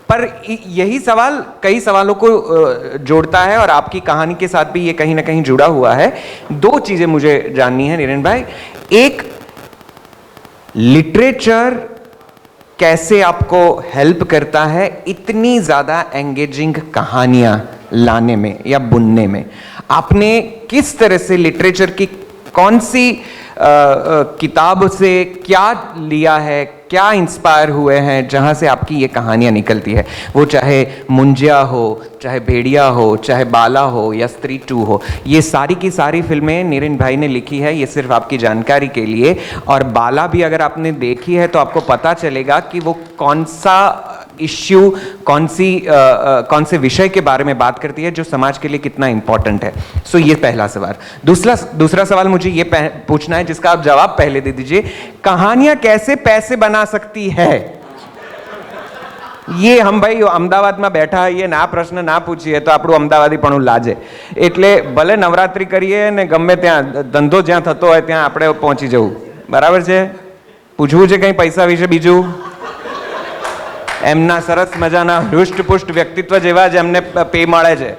पर यही सवाल कई सवालों को जोड़ता है, और आपकी कहानी के साथ भी ये कहीं ना कहीं जुड़ा हुआ है। दो चीजें मुझे जाननी है नीरेन भाई। एक, लिटरेचर कैसे आपको हेल्प करता है इतनी ज़्यादा एंगेजिंग कहानियां लाने में या बुनने में? आपने किस तरह से लिटरेचर की कौन सी किताब से क्या लिया है, क्या इंस्पायर हुए हैं जहां से आपकी ये कहानियां निकलती है? वो चाहे मुंजिया हो, चाहे भेड़िया हो, चाहे बाला हो या स्त्री 2 हो, ये सारी की सारी फिल्में नीरेन भाई ने लिखी है। ये सिर्फ आपकी जानकारी के लिए। और बाला भी अगर आपने देखी है तो आपको पता चलेगा कि वो कौन सा इश्यू, कौन से विषय के बारे में बात करती है जो समाज के लिए कितना इंपॉर्टेंट है। सो ये पहला सवाल। दूसरा सवाल मुझे ये पूछना है जिसका आप जवाब पहले दे दीजिए। कहानियां कैसे पैसे बना सकती है? ये हम भाई अमदावाद में बैठा ये ना प्रश्न ना पूछिए तो આપણું અમદાવાદીપણું લાજે। એટલે ભલે નવરાત્રી કરીએ ને ગમે ત્યાં ધંધો જ્યાં થતો હોય ત્યાં આપણે પહોંચી જવું, બરાબર છે? પૂછવું છે કંઈ પૈસા વિશે બીજું? એમના સરસ મજાના હૃષ્ટપુષ્ટ વ્યક્તિત્વ જેવા જ એમને પે મળે છે,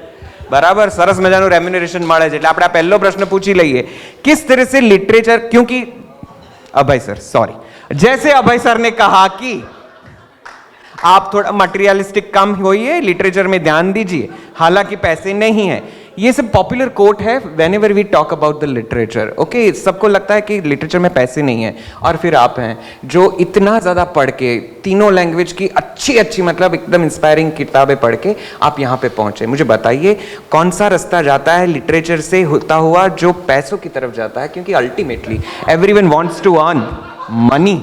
બરાબર? સરસ મજાનું રેમ્યુનરેશન મળે છે। એટલે આપણે આ પહેલો પ્રશ્ન પૂછી લઈએ, किस तरह से लिटरेचर, क्योंकि अभय सर, सॉरी, जैसे अभय सर ने कहा कि आप थोड़ा मटेरियलिस्टिक कम होइए, लिटरेचर में ध्यान दीजिए, हालांकि पैसे नहीं है। ये सब पॉपुलर कोट है whenever we talk about the literature. Okay, सबको लगता है कि लिटरेचर में पैसे नहीं है, और फिर आप हैं जो इतना ज़्यादा पढ़ के तीनों लैंग्वेज की अच्छी मतलब एकदम इंस्पायरिंग किताबें पढ़ के आप यहाँ पे पहुँचे। मुझे बताइए कौन सा रास्ता जाता है लिटरेचर से होता हुआ जो पैसों की तरफ जाता है? क्योंकि ultimately everyone wants to earn money.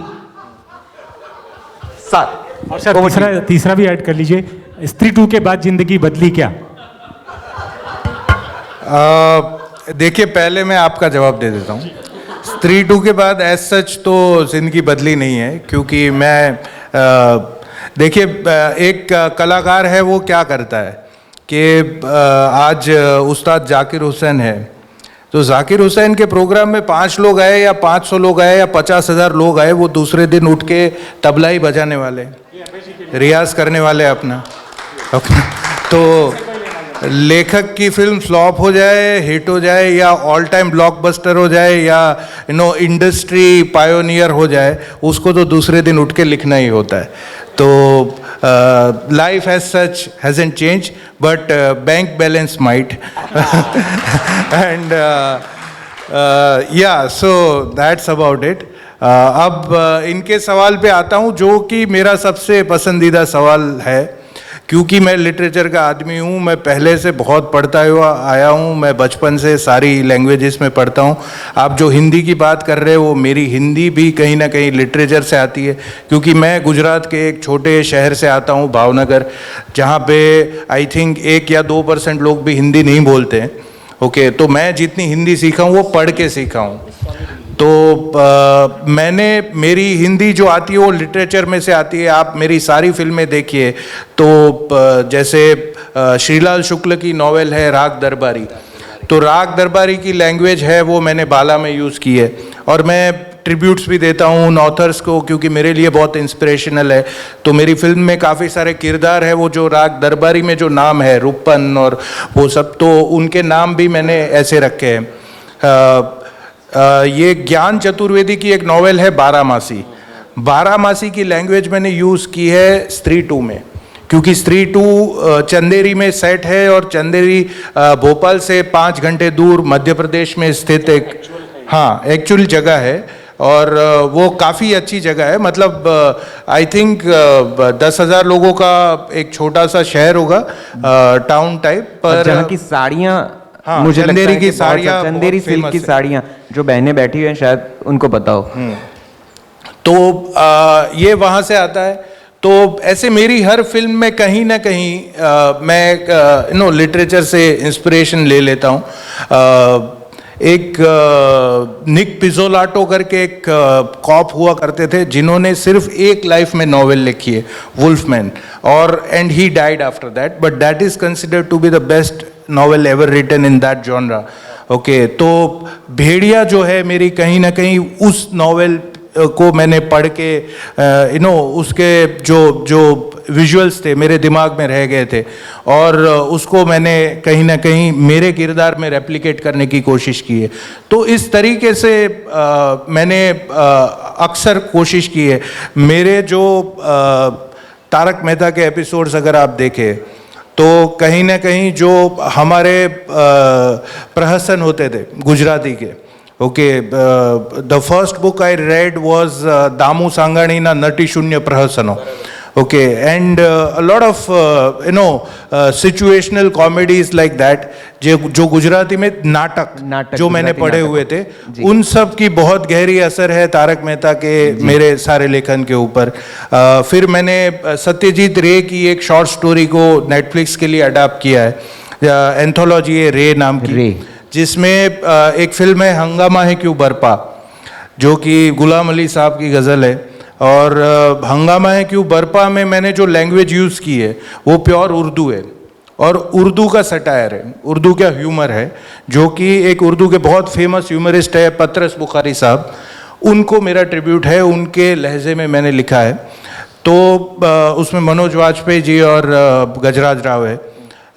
Sir, और सर तीसरा भी ऐड कर लीजिए, स्त्री 2 के बाद जिंदगी बदली क्या? देखिए, पहले मैं आपका जवाब दे देता हूँ। स्त्री 2 के बाद एज सच तो जिंदगी बदली नहीं है, क्योंकि मैं देखिए एक कलाकार है, वो क्या करता है कि आज उस्ताद जाकिर हुसैन है, तो जाकिर हुसैन के प्रोग्राम में 5 लोग आए या 500 लोग आए या 50,000 लोग आए, वो दूसरे दिन उठ के तबला ही बजाने वाले, रियाज करने वाले अपना। तो लेखक की फिल्म फ्लॉप हो जाए, हिट हो जाए, या ऑल टाइम ब्लॉकबस्टर हो जाए, या इंडस्ट्री पायोनियर हो जाए, उसको तो दूसरे दिन उठ के लिखना ही होता है। तो life as such hasn't change, but bank balance might. And या सो दैट्स अबाउट इट। अब इनके सवाल पे आता हूँ, जो कि मेरा सबसे पसंदीदा सवाल है, क्योंकि मैं लिटरेचर का आदमी हूँ, मैं पहले से बहुत पढ़ता हुआ आया हूँ, मैं बचपन से सारी लैंग्वेजेस में पढ़ता हूँ। आप जो हिंदी की बात कर रहे हो, वो मेरी हिंदी भी कहीं ना कहीं लिटरेचर से आती है, क्योंकि मैं गुजरात के एक छोटे शहर से आता हूँ, भावनगर, जहाँ पे आई थिंक 1 या 2% लोग भी हिंदी नहीं बोलते हैं। ओके, तो मैं जितनी हिंदी सीखा हूँ वो पढ़ के सीखा हूँ। तो मैंने, मेरी हिंदी जो आती है वो लिटरेचर में से आती है। आप मेरी सारी फिल्में देखिए तो जैसे श्रीलाल शुक्ल की नॉवेल है राग दरबारी, तो राग दरबारी की लैंग्वेज है वो मैंने बाला में यूज़ की है, और मैं ट्रिब्यूट्स भी देता हूँ उन ऑथर्स को, क्योंकि मेरे लिए बहुत इंस्पिरेशनल है। तो मेरी फिल्म में काफ़ी सारे किरदार है वो जो राग दरबारी में जो नाम है, रूपन और वो सब, तो उनके नाम भी मैंने ऐसे रखे हैं। ये ज्ञान चतुर्वेदी की एक नॉवेल है बारामासी। बारामासी की लैंग्वेज मैंने यूज़ की है स्त्री 2 में, क्योंकि स्त्री 2 चंदेरी में सेट है, और चंदेरी भोपाल से 5 घंटे दूर मध्य प्रदेश में स्थित एक, हाँ, एक्चुअल जगह है, और वो काफ़ी अच्छी जगह है। मतलब आई थिंक 10,000 लोगों का एक छोटा सा शहर होगा, टाउन टाइप, पर जहाँ की साड़ियाँ, हाँ, मुझे लगता चंदेरी है की कि बहुत साड़ियाँ चंदेरी बहुत सिल्क की famous है। साड़ियाँ, जो बहनें बैठी हुई हैं शायद उनको पता हो। तो ये वहाँ से आता है। तो ऐसे मेरी हर फिल्म में कहीं ना कहीं मैं लिटरेचर से इंस्पिरेशन ले लेता हूँ। एक निक पिज़ोलाटो करके एक कॉप हुआ करते थे, जिन्होंने सिर्फ एक लाइफ में नॉवेल लिखी है, वुल्फमैन, और and he died after that, but that is considered to be the best novel ever written in that genre. Okay, तो भेड़िया जो है मेरी, कहीं ना कहीं उस नॉवेल को मैंने पढ़ के उसके जो विजुअल्स थे मेरे दिमाग में रह गए थे, और उसको मैंने कहीं ना कहीं मेरे किरदार में रेप्लिकेट करने की कोशिश की है। तो इस तरीके से मैंने अक्सर कोशिश की है। मेरे जो तारक मेहता के एपिसोड्स अगर आप देखें तो कहीं ना कहीं जो हमारे प्रहसन होते थे गुजराती के, okay, the first book I read was Damu Sangani ना नटी शून्य प्रहसनो, okay, and a lot of situational comedies like that, जो गुजराती में नाटक जो मैंने पढ़े हुए थे, उन सब की बहुत गहरी असर है तारक मेहता के मेरे सारे लेखन के ऊपर। फिर मैंने सत्यजीत रे की एक शॉर्ट स्टोरी को नेटफ्लिक्स के लिए अडॉप्ट किया है, एंथोलॉजी है रे नाम की, जिसमें एक फिल्म है हंगामा है क्यों बरपा, जो कि गुलाम अली साहब की गज़ल है, और हंगामा है क्यों बरपा में मैंने जो लैंग्वेज यूज़ की है वो प्योर उर्दू है, और उर्दू का सटायर है, उर्दू का ह्यूमर है, जो कि एक उर्दू के बहुत फेमस ह्यूमरिस्ट है पतरस बुखारी साहब, उनको मेरा ट्रिब्यूट है, उनके लहजे में मैंने लिखा है। तो उसमें मनोज वाजपेयी जी और गजराज राव है।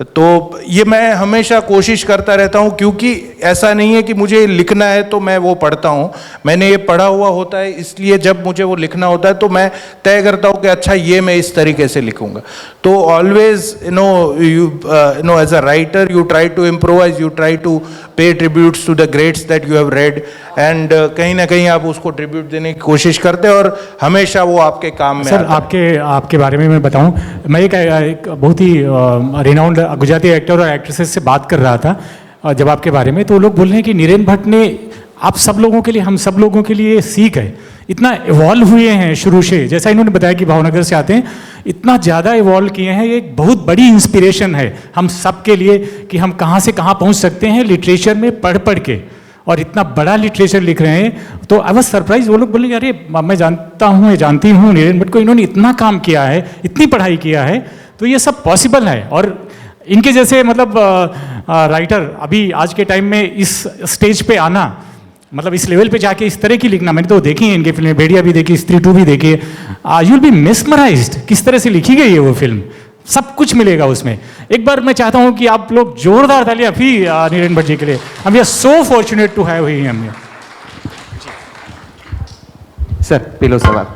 तो ये मैं हमेशा कोशिश करता रहता हूँ, क्योंकि ऐसा नहीं है कि मुझे लिखना है तो मैं वो पढ़ता हूँ, मैंने ये पढ़ा हुआ होता है, इसलिए जब मुझे वो लिखना होता है तो मैं तय करता हूँ कि अच्छा ये मैं इस तरीके से लिखूँगा। तो always you as a writer you try to improvise, you try to pay tributes to the greats that you have read, and कहीं ना कहीं आप उसको ट्रिब्यूट देने की कोशिश करते हैं, और हमेशा वो आपके काम में सर आपके बारे में मैं बताऊं, मैं एक बहुत ही रिनाउंड गुजराती एक्टर और एक्ट्रेसेस से बात कर रहा था जब आपके बारे में, तो लोग बोल रहे हैं कि नीरेन भट्ट ने आप सब लोगों के लिए, हम सब लोगों के लिए सीख है, इतना इवॉल्व हुए हैं शुरू से, जैसा इन्होंने बताया कि भावनगर से आते हैं, इतना ज़्यादा इवॉल्व किए हैं, ये एक बहुत बड़ी इंस्पिरेशन है हम सब के लिए कि हम कहाँ से कहाँ पहुँच सकते हैं लिटरेचर में पढ़ पढ़ के, और इतना बड़ा लिटरेचर लिख रहे हैं। तो आई वाज सरप्राइज, वो लोग बोले अरे मैं जानती हूँ नीरेन भट्ट को, इन्होंने इतना काम किया है, इतनी पढ़ाई किया है, तो ये सब पॉसिबल है। और इनके जैसे मतलब राइटर अभी आज के टाइम में इस स्टेज पे आना, मतलब इस लेवल पे जाके इस तरह की लिखना, मैंने तो देखी है इनकी फिल्में, भेड़िया भी देखी, स्त्री 2 भी देखी है, यू विल बी मेस्मराइज्ड किस तरह से लिखी गई है वो फिल्म, सब कुछ मिलेगा उसमें। एक बार मैं चाहता हूं कि आप लोग जोरदार तालियां भी नीरेन भट्ट जी के लिए, हम we are so fortunate to have him. Sir पेलो सवाल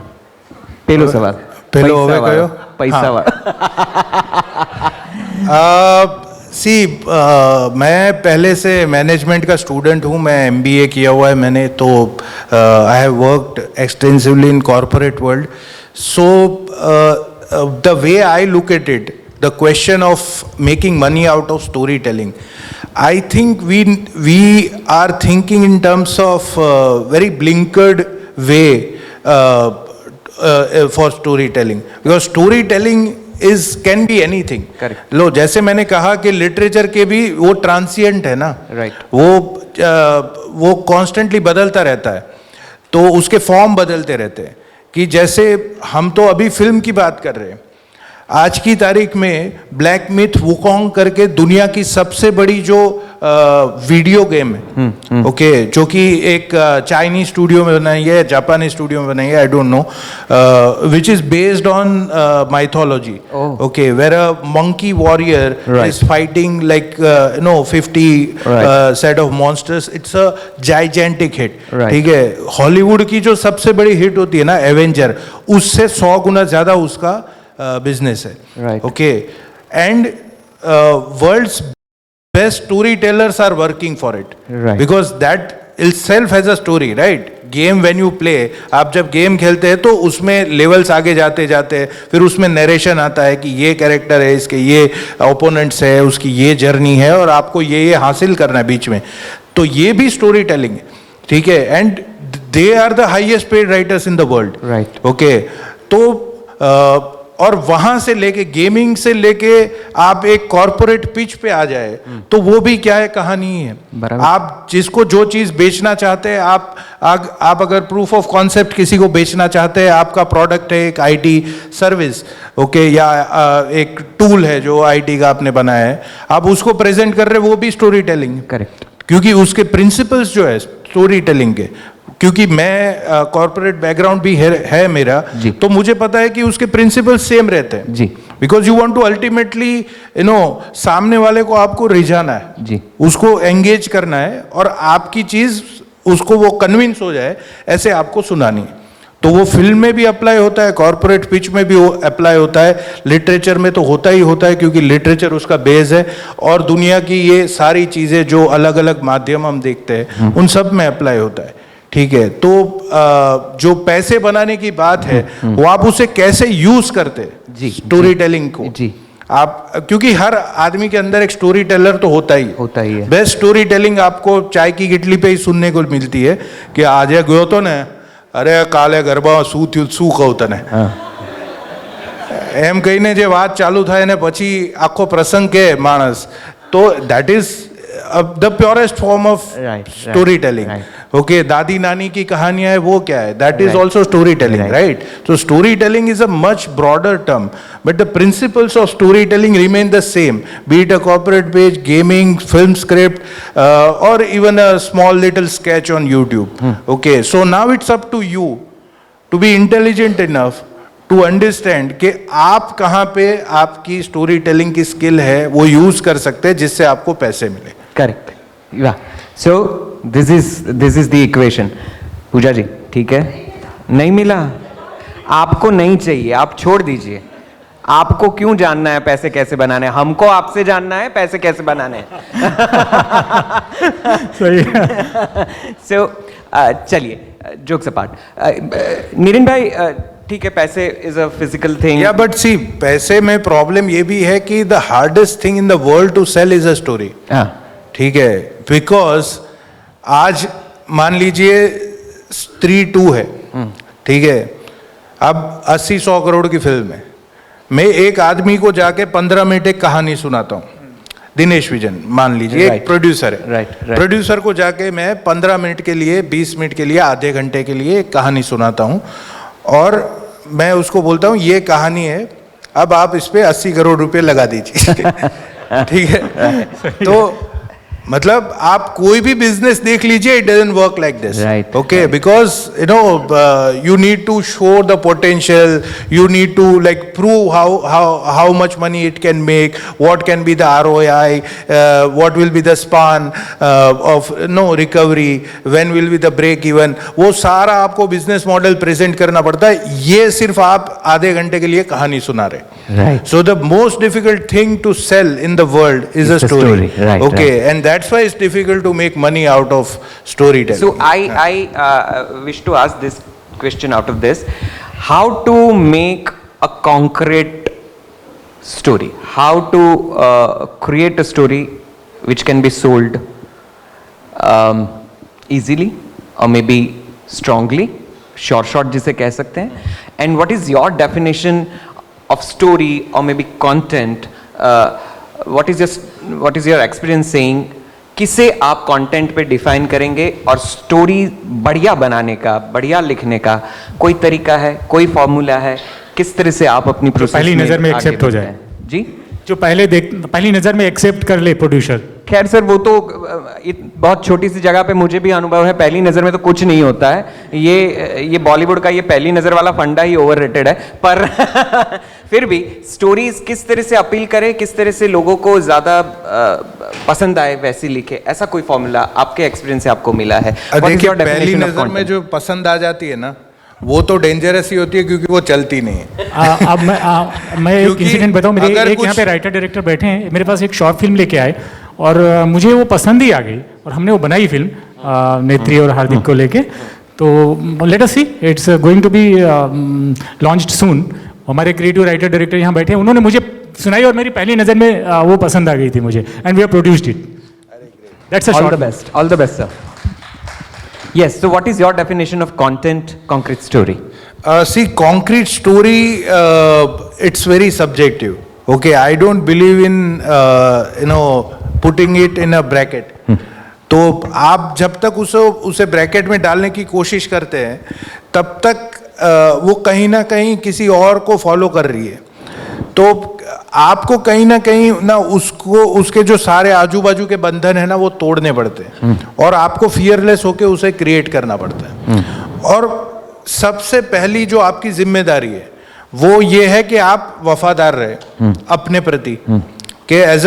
पेलो होवे कयो पैसा मैं पहले से मैनेजमेंट का स्टूडेंट हूँ, मैं MBA किया हुआ है मैंने, तो I have worked extensively in corporate world, so the way I look at it the question of making money out of storytelling. I think we are thinking in terms of very blinkered way for storytelling, because storytelling can be anything. Correct. लो, जैसे मैंने कहा कि literature के भी वो transient है ना, Right. वो कॉन्स्टेंटली बदलता रहता है, तो उसके फॉर्म बदलते रहते हैं। कि जैसे हम तो अभी फिल्म की बात कर रहे हैं, आज की तारीख में ब्लैक मिथ वुकोंग करके दुनिया की सबसे बड़ी जो वीडियो गेम है, ओके, जो कि एक चाइनीज स्टूडियो में बनाई है, जापानी स्टूडियो में बनाई है, I don't know, which is based on mythology, okay, where a monkey warrior is fighting like 50 set of monsters. It's a gigantic hit, ठीक है। हॉलीवुड की जो सबसे बड़ी हिट होती है ना, एवेंजर, उससे 100 गुना ज्यादा उसका business है, Right. okay, and world's best storytellers are working for it, Right. because that itself has a story, right? Game when you play, आप जब गेम खेलते हैं तो उसमें लेवल्स आगे जाते जाते फिर उसमें नरेशन आता है कि ये कैरेक्टर है, इसके ये ओपोनेंट्स है, उसकी ये जर्नी है और आपको ये हासिल करना है बीच में, तो ये भी स्टोरी टेलिंग है, ठीक है। And they are the highest paid writers in the world, Right. Okay. तो और वहां से लेके गेमिंग से लेके आप एक कॉर्पोरेट पिच पे आ जाए तो वो भी क्या है, कहानी है। बराबर। आप जिसको जो चीज बेचना चाहते हैं, आप अगर प्रूफ ऑफ कॉन्सेप्ट किसी को बेचना चाहते हैं, आपका प्रोडक्ट है एक आईटी सर्विस, ओके, या एक टूल है जो आईटी का आपने बनाया है, आप उसको प्रेजेंट कर रहे हैं, वो भी स्टोरी टेलिंग। करेक्ट। क्योंकि उसके प्रिंसिपल्स जो है स्टोरी टेलिंग के, क्योंकि मैं कॉर्पोरेट बैकग्राउंड भी है मेरा, तो मुझे पता है कि उसके प्रिंसिपल्स सेम रहते हैं जी। Because you want to ultimately सामने वाले को आपको रिझाना है जी, उसको एंगेज करना है और आपकी चीज उसको वो कन्विंस हो जाए ऐसे आपको सुनानी है। तो वो फिल्म में भी अप्लाई होता है, कॉर्पोरेट पिच में भी अप्लाई होता है, लिटरेचर में तो होता ही होता है क्योंकि लिटरेचर उसका बेस है, और दुनिया की ये सारी चीजें जो अलग अलग माध्यम हम देखते हैं उन सब में अप्लाई होता है, ठीक है। तो जो पैसे बनाने की बात है वो आप उसे कैसे यूज करते हैं जी, स्टोरी टेलिंग को जी। आप, क्योंकि हर आदमी के अंदर एक स्टोरी टेलर तो होता ही है। बेस्ट स्टोरी टेलिंग आपको चाय की गिटली पे ही सुनने को मिलती है कि आज गयो तो ने, अरे काले गरबा શું થયું, શું કહું તને, એમ કહીને જે વાત ચાલુ થાય ને પછી આખો પ્રસંગ કે માણસ, તો that is the purest form of storytelling. Okay, दादी नानी की कहानियां है, वो क्या है, that is also storytelling, right? So storytelling is a much broader term, but the principles of storytelling remain the same, be it a corporate page, gaming, film script, or even a small little sketch on YouTube. Okay, so now it's up to you to be intelligent enough to understand कि आप कहाँ पे आपकी story telling की skill है वो use कर सकते हैं जिससे आपको पैसे मिले। करेक्ट, या so this is the equation. Pooja ji, ठीक है, नहीं मिला आपको, नहीं चाहिए, आप छोड़ दीजिए। आपको क्यों जानना है पैसे कैसे बनाने हैं? हमको आपसे जानना है पैसे कैसे बनाने हैं। सही। सो चलिए, जोक्स अपार्ट, नितिन भाई, ठीक है, पैसे इज अ फिजिकल थिंग, या बट सी, पैसे में प्रॉब्लम ये भी है कि the hardest thing in the world to sell is a story, ठीक है। बिकॉज आज मान लीजिए स्त्री 2 है, ठीक है, अब 80-100 करोड़ की फिल्म है, मैं एक आदमी को जाके 15 मिनट एक कहानी सुनाता हूँ, दिनेश विजन मान लीजिए एक प्रोड्यूसर है, प्रोड्यूसर को जाके मैं 15 मिनट के लिए, 20 मिनट के लिए, आधे घंटे के लिए एक कहानी सुनाता हूँ और मैं उसको बोलता हूँ ये कहानी है, अब आप इस पे 80 करोड़ रुपए लगा दीजिए। ठीक है, तो मतलब आप कोई भी बिजनेस देख लीजिए, it doesn't work like this, okay, because you know you need to show the potential, you need to like prove how much money it can make, what can be the ROI, what will be the span of recovery, when will be the break even, वो सारा आपको business model present करना पड़ता है। ये सिर्फ आप आधे घंटे के लिए कहानी सुना रहे। So the most difficult thing to sell in the world is a story, okay, and that's why it's difficult to make money out of storytelling. So I wish to ask this question out of this: how to make a concrete story, how to create a story which can be sold easily or maybe strongly, short जिसे कह सकते हैं, and what is your definition of story or maybe content? What is your experience saying? किसे आप content पे define करेंगे और story बढ़िया बनाने का, बढ़िया लिखने का कोई तरीका है, कोई फॉर्मूला है? किस तरह से आप अपनी प्रोसेस पहली नज़र में एक्सेप्ट हो जाए जी, जो पहली नज़र में एक्सेप्ट कर ले प्रोड्यूसर। खैर सर वो तो बहुत छोटी सी जगह पे मुझे भी अनुभव है, पहली नज़र में तो कुछ नहीं होता है। ये बॉलीवुड का ये पहली नज़र वाला फंडा ही ओवररेटेड है, पर फिर भी स्टोरीज किस तरह से अपील करे, किस तरह से लोगों को ज़्यादा पसंद आए वैसी लिखे, ऐसा कोई फॉर्मूला आपके एक्सपीरियंस से आपको मिला है? देखिए पहली नज़र में जो पसंद आ जाती है ना, वो तो डेंजरस ही होती है क्योंकि वो चलती नहीं है। अब मैं एक इंसिडेंट बताऊं, मेरे एक यहाँ पे राइटर डायरेक्टर बैठे हैं, मेरे पास एक शॉर्ट फिल्म लेके आए और मुझे वो पसंद ही आ गई और हमने वो बनाई फिल्म नेत्री और हार्दिक को लेके। तो let us see, it's going to be launched soon. हमारे क्रिएटिव राइटर डायरेक्टर यहाँ बैठे हैं, उन्होंने मुझे सुनाई और मेरी पहली नज़र में वो पसंद आ गई थी मुझे, and we have produced it. That's a short. All the best, sir. Yes, so what is your definition of content, concrete story? See, concrete story, it's very subjective. Okay, I don't believe in putting it in a bracket. तो आप जब तक उसे bracket में डालने की कोशिश करते हैं, तब तक वो कहीं ना कहीं किसी और को फॉलो कर रही है। तो आपको कहीं ना कहीं ना उसके जो सारे आजू बाजू के बंधन है ना, वो तोड़ने पड़ते हैं और आपको फियरलेस होके उसे क्रिएट करना पड़ता है। और सबसे पहली जो आपकी जिम्मेदारी है वो ये है कि आप वफादार रहे अपने प्रति, कि as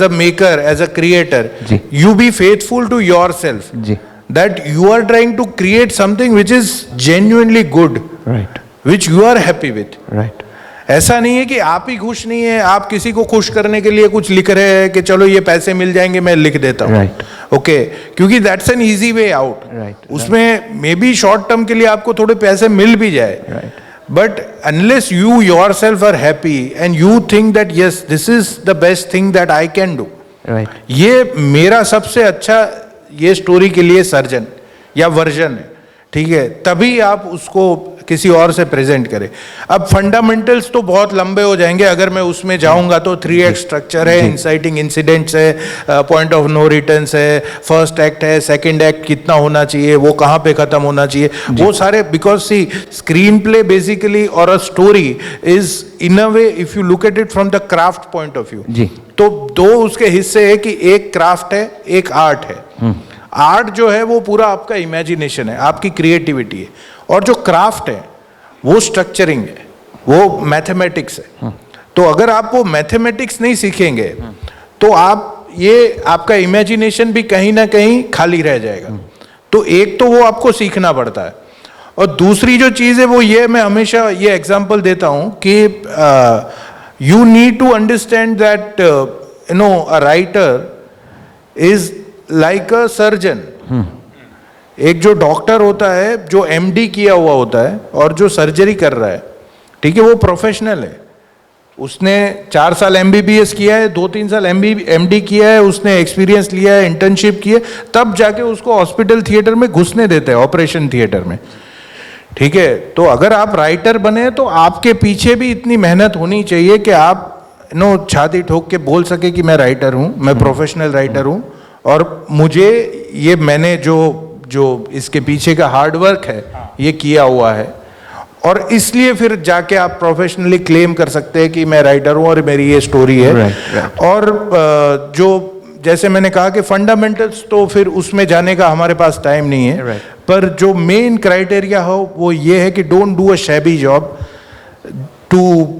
a maker, as a creator, you be faithful to yourself, that you are trying to create something which is genuinely good, which you are happy with. ऐसा नहीं है कि आप ही खुश नहीं है, आप किसी को खुश करने के लिए कुछ लिख रहे हैं कि चलो ये पैसे मिल जाएंगे मैं लिख देता हूँ, ओके, क्योंकि that's an easy way out. उसमें मे बी शॉर्ट टर्म के लिए आपको थोड़े पैसे मिल भी जाए, but unless you yourself are happy and you think that yes this is the best thing that I can do, ये मेरा सबसे अच्छा ये स्टोरी के लिए सर्जन या वर्जन है, ठीक है, तभी आप उसको किसी और से प्रेजेंट करें। अब फंडामेंटल्स तो बहुत लंबे हो जाएंगे, अगर मैं उसमें जाऊंगा तो 3 एक्ट स्ट्रक्चर है, इंसाइटिंग इंसिडेंट्स है, पॉइंट ऑफ नो रिटर्न्स है, फर्स्ट एक्ट है, सेकंड एक्ट कितना होना चाहिए, वो कहाँ पे खत्म होना चाहिए, वो सारे, because see screen play basically और a story is in a way, if you look at it from the craft point of view, तो 2 उसके हिस्से है कि एक क्राफ्ट है, एक आर्ट है। आर्ट जो है वो पूरा आपका इमेजिनेशन है, आपकी क्रिएटिविटी है, और जो क्राफ्ट है वो स्ट्रक्चरिंग है, वो मैथमेटिक्स है। तो अगर आप वो मैथमेटिक्स नहीं सीखेंगे तो आप ये आपका इमेजिनेशन भी कहीं ना कहीं खाली रह जाएगा। तो एक तो वो आपको सीखना पड़ता है, और दूसरी जो चीज़ है वो ये, मैं हमेशा ये एग्जांपल देता हूँ कि you need to understand that a writer is like a surgeon. एक जो डॉक्टर होता है, जो एमडी किया हुआ होता है और जो सर्जरी कर रहा है, ठीक है, वो प्रोफेशनल है, उसने 4 साल एमबीबीएस किया है, 2-3 साल एमडी किया है, उसने एक्सपीरियंस लिया है, इंटर्नशिप की है, तब जाके उसको हॉस्पिटल थिएटर में घुसने देते हैं, ऑपरेशन थिएटर में, ठीक है। तो अगर आप राइटर बने तो आपके पीछे भी इतनी मेहनत होनी चाहिए कि आप छाती ठोक के बोल सके कि मैं राइटर हूँ, मैं प्रोफेशनल राइटर हूँ, और मुझे ये मैंने जो इसके पीछे का हार्ड वर्क है ये किया हुआ है, और इसलिए फिर जाके आप प्रोफेशनली क्लेम कर सकते हैं कि मैं राइटर हूँ और मेरी ये स्टोरी है। और जो जैसे मैंने कहा कि फंडामेंटल्स, तो फिर उसमें जाने का हमारे पास टाइम नहीं है, पर जो मेन क्राइटेरिया हो वो ये है कि don't do a shabby job to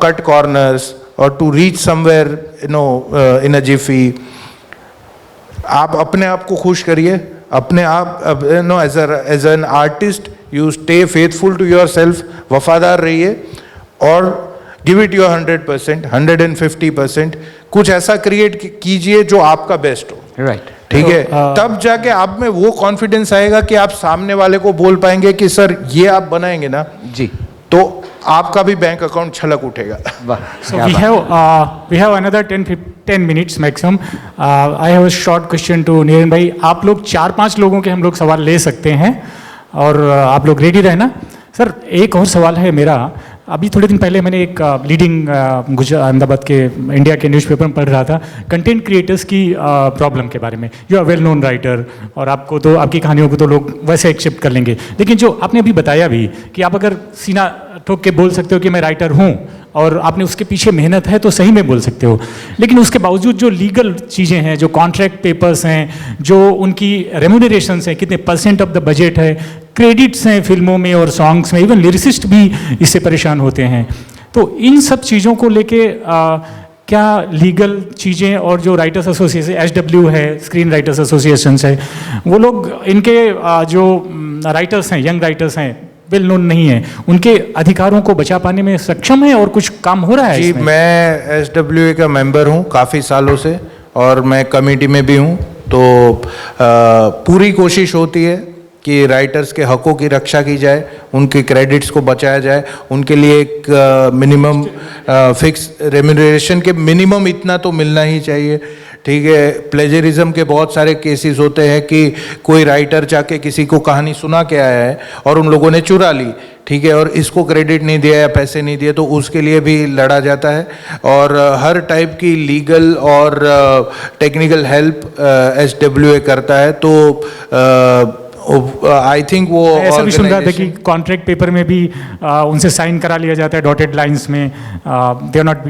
cut corners और to reach somewhere in a jiffy. आप अपने आप को खुश करिए, अपने आप as an artist you stay faithful to your self, वफादार रहिए और गिव इट योर 100%, 150%, कुछ ऐसा क्रिएट कीजिए जो आपका बेस्ट हो, ठीक है। तब जाके आप में वो कॉन्फिडेंस आएगा कि आप सामने वाले को बोल पाएंगे कि सर ये आप बनाएंगे ना जी, तो आपका भी बैंक अकाउंट छलक उठेगा। So we have another 10 minutes maximum. I have a short question to Niren भाई. आप लोग 4-5 लोगों के हम लोग सवाल ले सकते हैं और आप लोग रेडी रहना। सर एक और सवाल है मेरा। अभी थोड़े दिन पहले मैंने एक लीडिंग अहमदाबाद के इंडिया के न्यूज़पेपर में पढ़ रहा था कंटेंट क्रिएटर्स की प्रॉब्लम के बारे में। You are well known writer और आपको तो आपकी कहानियों को तो लोग वैसे एक्सेप्ट कर लेंगे, लेकिन जो आपने अभी बताया भी कि आप अगर सीना ठोक के बोल सकते हो कि मैं राइटर हूँ और आपने उसके पीछे मेहनत है तो सही में बोल सकते हो, लेकिन उसके बावजूद जो लीगल चीज़ें हैं, जो कॉन्ट्रैक्ट पेपर्स हैं, जो उनकी रेम्यूनरेशंस हैं, कितने % ऑफ द बजट है, क्रेडिट्स हैं फिल्मों में और सॉन्ग्स में, इवन लिरिसिस्ट भी इससे परेशान होते हैं। तो इन सब चीज़ों को लेके क्या लीगल चीज़ें और जो राइटर्स एसोसिएशन SW है, स्क्रीन राइटर्स एसोसिएशन है, वो लोग इनके जो राइटर्स हैं, यंग राइटर्स हैं, वेल नोन नहीं है, उनके अधिकारों को बचा पाने में सक्षम है और कुछ काम हो रहा है जी, इसमें? मैं SWA का मेंबर हूँ काफ़ी सालों से और मैं कमेटी में भी हूँ। तो पूरी कोशिश होती है कि राइटर्स के हकों की रक्षा की जाए, उनके क्रेडिट्स को बचाया जाए, उनके लिए एक मिनिमम फिक्स रेम्यूनरेशन के मिनिमम इतना तो मिलना ही चाहिए। ठीक है, प्लेजरिज्म के बहुत सारे केसेस होते हैं कि कोई राइटर जाके किसी को कहानी सुना के आया है और उन लोगों ने चुरा ली, ठीक है, और इसको क्रेडिट नहीं दिया या पैसे नहीं दिए, तो उसके लिए भी लड़ा जाता है। और हर टाइप की लीगल और टेक्निकल हेल्प SWA करता है। तो आई थिंक वो ऐसा भी सुन रहा था कि कॉन्ट्रैक्ट पेपर में भी उनसे साइन करा लिया जाता है डॉटेड लाइंस में, they are not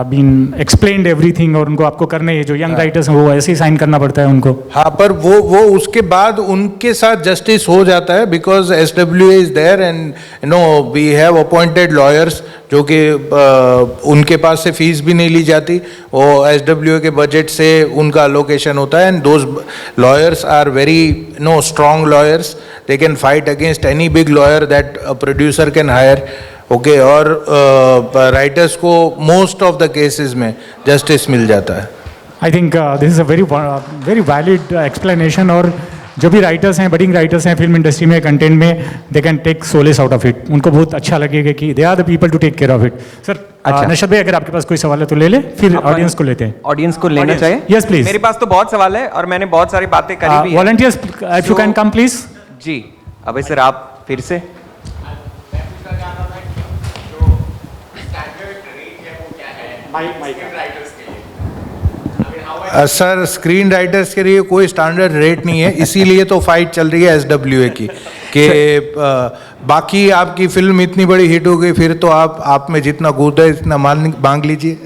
been explained everything और उनको आपको करना है, जो यंग राइटर्स हैं वो ऐसे ही साइन करना पड़ता है उनको। हाँ, पर वो उसके बाद उनके साथ जस्टिस हो जाता है, because SWA is there and you know we have appointed lawyers जो कि उनके पास से फीस भी नहीं ली जाती, वो SWA के बजट से उनका अलोकेशन होता है। And those lawyers are very no strong lawyers, they can fight against any big lawyer that a producer can hire, okay, और writers को most of the cases में justice मिल जाता है। I think this is a very valid explanation और जो भी writers हैं, budding writers हैं फिल्म इंडस्ट्री में, कंटेंट में, they can take solace out of it. उनको बहुत अच्छा लगेगा कि they are the people to take care of it. Sir Nashad भाई, अगर आपके पास कोई सवाल है तो ले ले, फिर ऑडियंस को लेते हैं। ऑडियंस को लेना चाहिए? Yes please. मेरे पास तो बहुत सवाल है और मैंने बहुत सारी बातें करी भी हैं। Volunteers if you can come please. Ji Abhay sir, आप फिर से। सर, स्क्रीन राइटर्स के लिए कोई स्टैंडर्ड रेट नहीं है, इसीलिए तो फाइट चल रही है SWA की कि बाकी आपकी फिल्म इतनी बड़ी हिट हो गई, फिर तो आप में जितना गुद है इतना मांग लीजिए।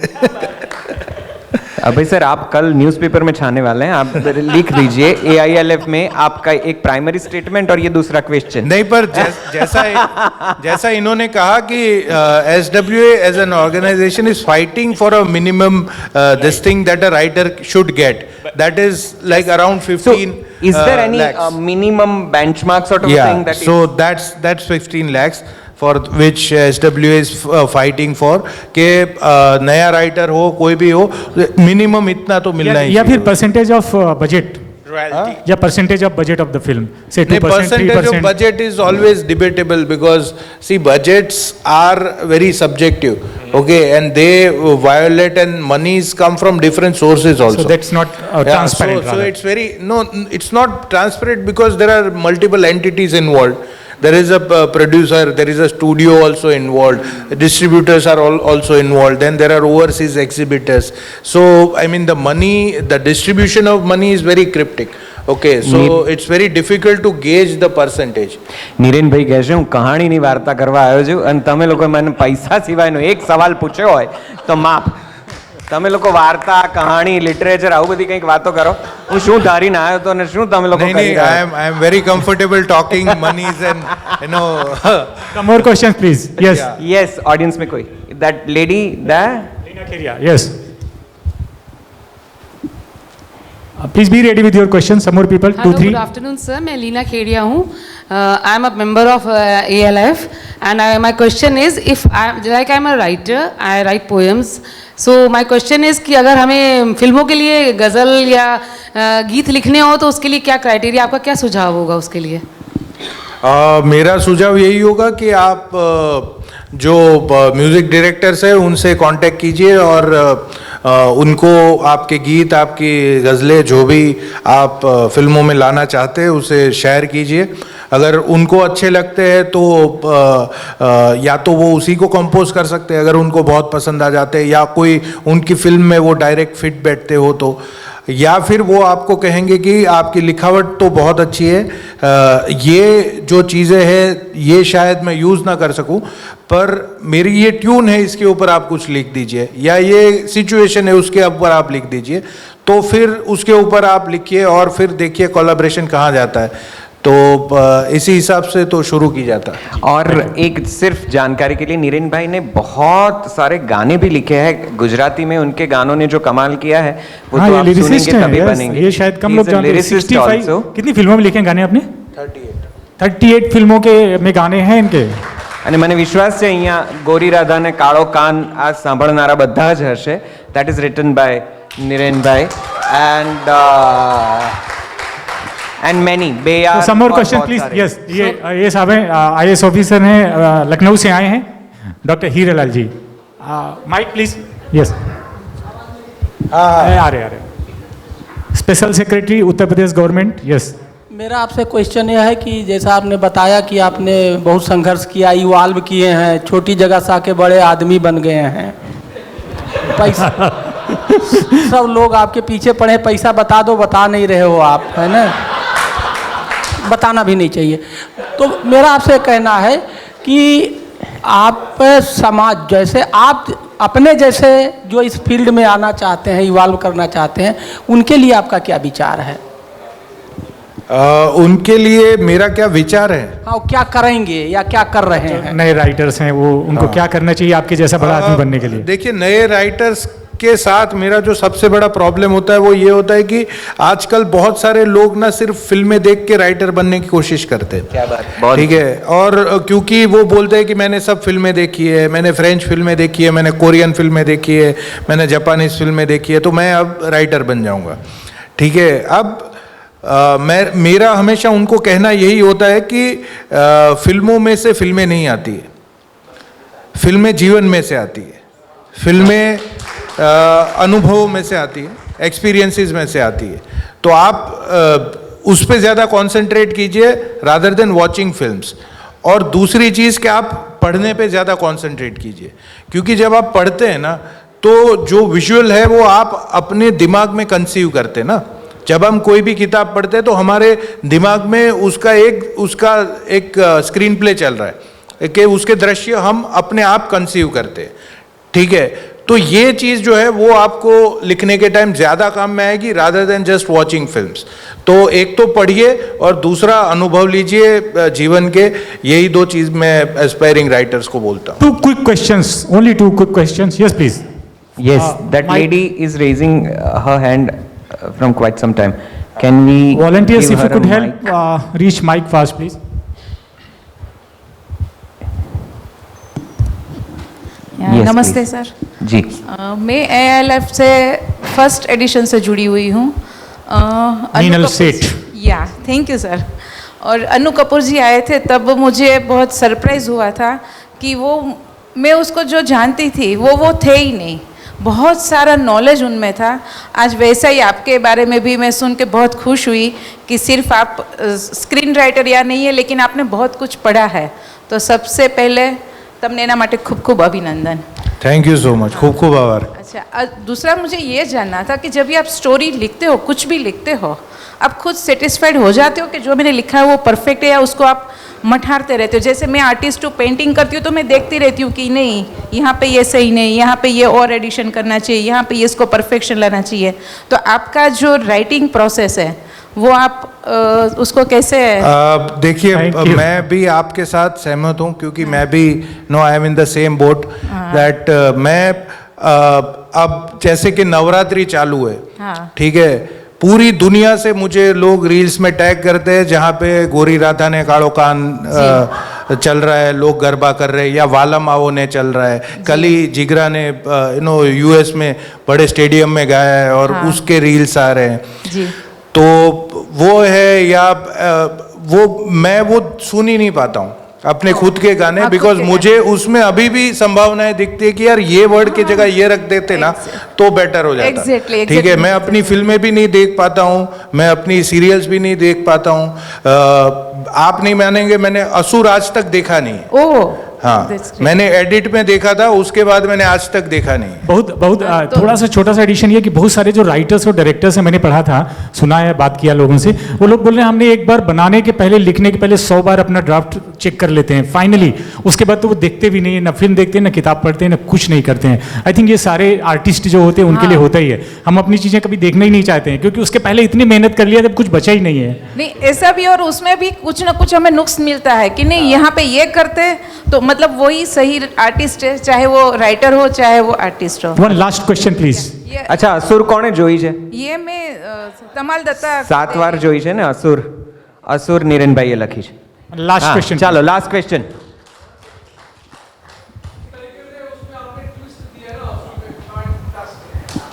अभय सर, आप कल न्यूज़पेपर में छाने वाले हैं, आप लिख दीजिए AILF में आपका एक प्राइमरी स्टेटमेंट और ये दूसरा क्वेश्चन। नहीं, पर जैसा इन्होंने कहा कि SWA as an organization is fighting for a minimum this thing that a writer should get, that is like around 15 is there any minimum benchmark sort of thing that so that's 15 lakhs for which SWA is fighting for कि नया writer हो, कोई भी हो, minimum इतना तो मिलना ही, या फिर परसेंटेज ऑफ बजट या percentage of budget of the film, say 2%, percentage of budget is always debatable because see budgets are very subjective, okay, and they violate and monies come from different sources also. So that's not transparent. So it's very it's not transparent because there are multiple entities involved. There is a producer, there is a studio also involved, distributors are also involved, then there are overseas exhibitors. So I mean the distribution of money is very cryptic, okay, so it's very difficult to gauge the percentage. નીરેન ભાઈ કહે છે હું કહાણીની વાર્તા કરવા આવ્યો છું અને તમે લોકો મને પૈસા સિવાયનો એક સવાલ પૂછ્યો હોય તો માફ, તમે લોકો વાર્તા, કહાણી, લિટરેચર આવું બધી કંઈક વાતો કરો, હું શું ધારીને આવ્યો તો અને શું તમે લોકો કરી રહ્યા છો? I am very comfortable talking monies and you know. Some more questions please. Yes. Yes, audience में कोई, that lady there, Leena Kheria, yes. Please be ready with your questions. Some more people. Hello, 2-3. good afternoon, sir. मैं लीना खेड़िया हूँ. I am a member of ALF, and my question is, if I am a writer, I write poems. So my question is कि अगर हमें फिल्मों के लिए गज़ल या गीत लिखने हो तो उसके लिए क्या क्राइटेरिया, आपका क्या सुझाव होगा उसके लिए? मेरा सुझाव यही होगा कि आप जो म्यूज़िक डायरेक्टर्स है उनसे कांटेक्ट कीजिए और उनको आपके गीत, आपकी गज़लें जो भी आप फिल्मों में लाना चाहते हैं उसे शेयर कीजिए। अगर उनको अच्छे लगते हैं तो या तो वो उसी को कंपोज कर सकते हैं, अगर उनको बहुत पसंद आ जाते हैं, या कोई उनकी फिल्म में वो डायरेक्ट फिट बैठते हो तो, या फिर वो आपको कहेंगे कि आपकी लिखावट तो बहुत अच्छी है, ये जो चीज़ें हैं ये शायद मैं यूज़ ना कर सकूं, पर मेरी ये ट्यून है इसके ऊपर आप कुछ लिख दीजिए, या ये सिचुएशन है उसके ऊपर आप लिख दीजिए। तो फिर उसके ऊपर आप लिखिए और फिर देखिए कोलैबोरेशन कहाँ जाता है। तो इसी हिसाब से तो शुरू की जाता है। और एक सिर्फ जानकारी के लिए, नीरेन भाई ने बहुत सारे गाने भी लिखे हैं गुजराती में। उनके गानों ने जो कमाल किया है वो हाँ, तो ये आप लिरिसिस्ट सुनेंगे हैं, तभी yes, बनेंगे। ये शायद कम लोग जानते हैं। 65 कितनी फिल्मों में लिखे हैं गाने आपने? 38 फिल्मों के में गाने हैं इनके। અને મને વિશ્વાસ છે અહીંયા ગોરી રાધા ને કાળો કાન આ સાંભળનારા બધા જ હશે. That is written by નિરેનભાઈ and many बेयार। सम मोर क्वेश्चन प्लीज। यस, ये साहब हैं IAS ऑफिसर हैं, लखनऊ से आए हैं, doctor Hiralal ji. Mike please. Yes, आ रहे special secretary Uttar Pradesh government. Yes, मेरा आपसे क्वेश्चन यह है कि जैसा आपने बताया कि आपने बहुत संघर्ष किया, इवॉल्व किए हैं, छोटी जगह से आके बड़े आदमी बन गए हैं, पैसा सब लोग आपके पीछे पड़े, पैसा बता दो, बता नहीं रहे हो आप, है ना, बताना भी नहीं चाहिए। तो मेरा आपसे कहना है कि आप समाज जैसे आप अपने जैसे जो इस फील्ड में आना चाहते हैं, इवॉल्व करना चाहते हैं, उनके लिए आपका क्या विचार है? उनके लिए मेरा क्या विचार है? हाँ, क्या करेंगे या क्या कर रहे हैं? नए राइटर्स हैं वो, उनको क्या करना चाहिए आपके जैसा बड़ा आदमी बनने के लिए? देखिए, नए राइटर्स के साथ मेरा जो सबसे बड़ा प्रॉब्लम होता है वो ये होता है कि आजकल बहुत सारे लोग ना सिर्फ फिल्में देख के राइटर बनने की कोशिश करते हैं। क्या बात, ठीक है। और क्योंकि वो बोलते हैं कि मैंने सब फिल्में देखी है, मैंने फ्रेंच फिल्में देखी है, मैंने कोरियन फिल्में देखी है, मैंने जापानीज फिल्में देखी है, तो मैं अब राइटर बन जाऊंगा। ठीक है। अब मेरा हमेशा उनको कहना यही होता है कि फिल्मों में से फिल्में नहीं आती है, फिल्में जीवन में से आती है, फिल्में अनुभवों में से आती है, एक्सपीरियंसेस में से आती है। तो आप उस पर ज़्यादा कंसंट्रेट कीजिए रादर देन वॉचिंग फिल्म्स। और दूसरी चीज़ कि आप पढ़ने पे ज़्यादा कंसंट्रेट कीजिए, क्योंकि जब आप पढ़ते हैं ना तो जो विजुअल है वो आप अपने दिमाग में कंसीव करते हैं ना। जब हम कोई भी किताब पढ़ते हैं तो हमारे दिमाग में उसका एक स्क्रीन प्ले चल रहा है कि उसके दृश्य हम अपने आप कंसीव करते हैं। ठीक है। तो ये चीज़ जो है वो आपको लिखने के टाइम ज़्यादा काम में आएगी rather than just watching films. तो एक तो पढ़िए और दूसरा अनुभव लीजिए जीवन के। यही दो चीज़ मैं एस्पायरिंग राइटर्स को बोलता हूँ। 2 quick questions, only 2 quick questions. Yes, please. Yes, that lady is raising her hand from quite some time. Can we Volunteers, give if you her a could mic? help reach mic fast, please. Yes, नमस्ते please. Sir जी। मैं AILF से first edition से जुड़ी हुई हूँ। मीनल सेठ। या thank you sir. और अनु कपूर जी आए थे तब मुझे बहुत सरप्राइज़ हुआ था कि वो, मैं उसको जो जानती थी वो थे ही नहीं, बहुत सारा नॉलेज उनमें था। आज वैसा ही आपके बारे में भी मैं सुन के बहुत खुश हुई कि सिर्फ आप स्क्रीन राइटर या नहीं है लेकिन आपने बहुत कुछ पढ़ा है। तो सबसे पहले તમને એના માટે ખૂબ ખૂબ અભિનંદન। थैंक यू सो मच, खूब खूब आभार। अच्छा, दूसरा मुझे ये जानना था कि जब भी आप स्टोरी लिखते हो, कुछ भी लिखते हो, आप खुद सेटिस्फाइड हो जाते हो कि जो मैंने लिखा है वो परफेक्ट है, या उसको आप मठारते रहते हो? जैसे मैं आर्टिस्ट हूँ, पेंटिंग करती हूँ तो मैं देखती रहती हूँ कि नहीं यहाँ पे ये सही नहीं, यहाँ पे ये और एडिशन करना चाहिए, यहाँ पे ये इसको परफेक्शन लाना चाहिए। तो आपका जो राइटिंग प्रोसेस है वो आप उसको कैसे? देखिए, मैं भी आपके साथ सहमत हूँ, क्योंकि मैं भी I am in the same boat that मैं अब जैसे कि नवरात्रि चालू है। ठीक है। पूरी दुनिया से मुझे लोग रील्स में टैग करते हैं जहाँ पे गोरी राधा ने काड़ो कान चल रहा है, लोग गरबा कर रहे हैं, या वालम आओ ने चल रहा है। कल ही जिगरा ने US में बड़े स्टेडियम में गाया है और उसके रील्स आ रहे हैं। जी। तो वो है, या मैं वो सुन ही नहीं पाता हूँ। अपने खुद के गाने, हाँ, बिकॉज खुद के मुझे उसमें अभी भी संभावनाएं दिखती है कि यार ये वर्ड की जगह ये रख देते ना तो बेटर हो जाता। Exactly, ठीक है, exactly. मैं अपनी फिल्में भी नहीं देख पाता हूँ, मैं अपनी सीरियल्स भी नहीं देख पाता हूँ। आप नहीं मानेंगे, मैंने असुर आज तक देखा नहीं। ओह, हाँ, that's great. मैंने एडिट में देखा था, उसके बाद मैंने आज तक देखा नहीं। बहुत थोड़ा सा छोटा सा एडिशन ये कि बहुत सारे जो राइटर्स और डायरेक्टर्स हैं, मैंने पढ़ा था, सुना है, बात किया लोगों से, वो लोग बोल रहे हैं हमने एक बार बनाने के पहले, लिखने के पहले 100 बार अपना ड्राफ्ट चेक कर लेते हैं फाइनली, उसके बाद तो वो देखते भी नहीं है, ना फिल्म देखते हैं, ना किताब पढ़ते हैं, ना कुछ नहीं करते हैं। आई थिंक ये सारे आर्टिस्ट जो होते हैं उनके लिए होता ही है। हम अपनी चीज़ें कभी देखना ही नहीं चाहते हैं क्योंकि उसके पहले इतनी मेहनत कर लिया जब कुछ बचा ही नहीं है। नहीं ऐसा भी, और उसमें भी कुछ ना कुछ हमें नुक्स मिलता है कि नहीं यहाँ पे ये करते तो मतलब वही सही आर्टिस्ट है, चाहे वो राइटर हो चाहे वो आर्टिस्ट हो। One last question please. अच्छा, असुर કોણે જોઈ છે? ये मैं तमाल दत्ता 7 વાર જોઈ છે ને असुर? असुर નિરેનભાઈએ લખી છે। लास्ट क्वेश्चन, ચાલો લાस्ट क्वेश्चन।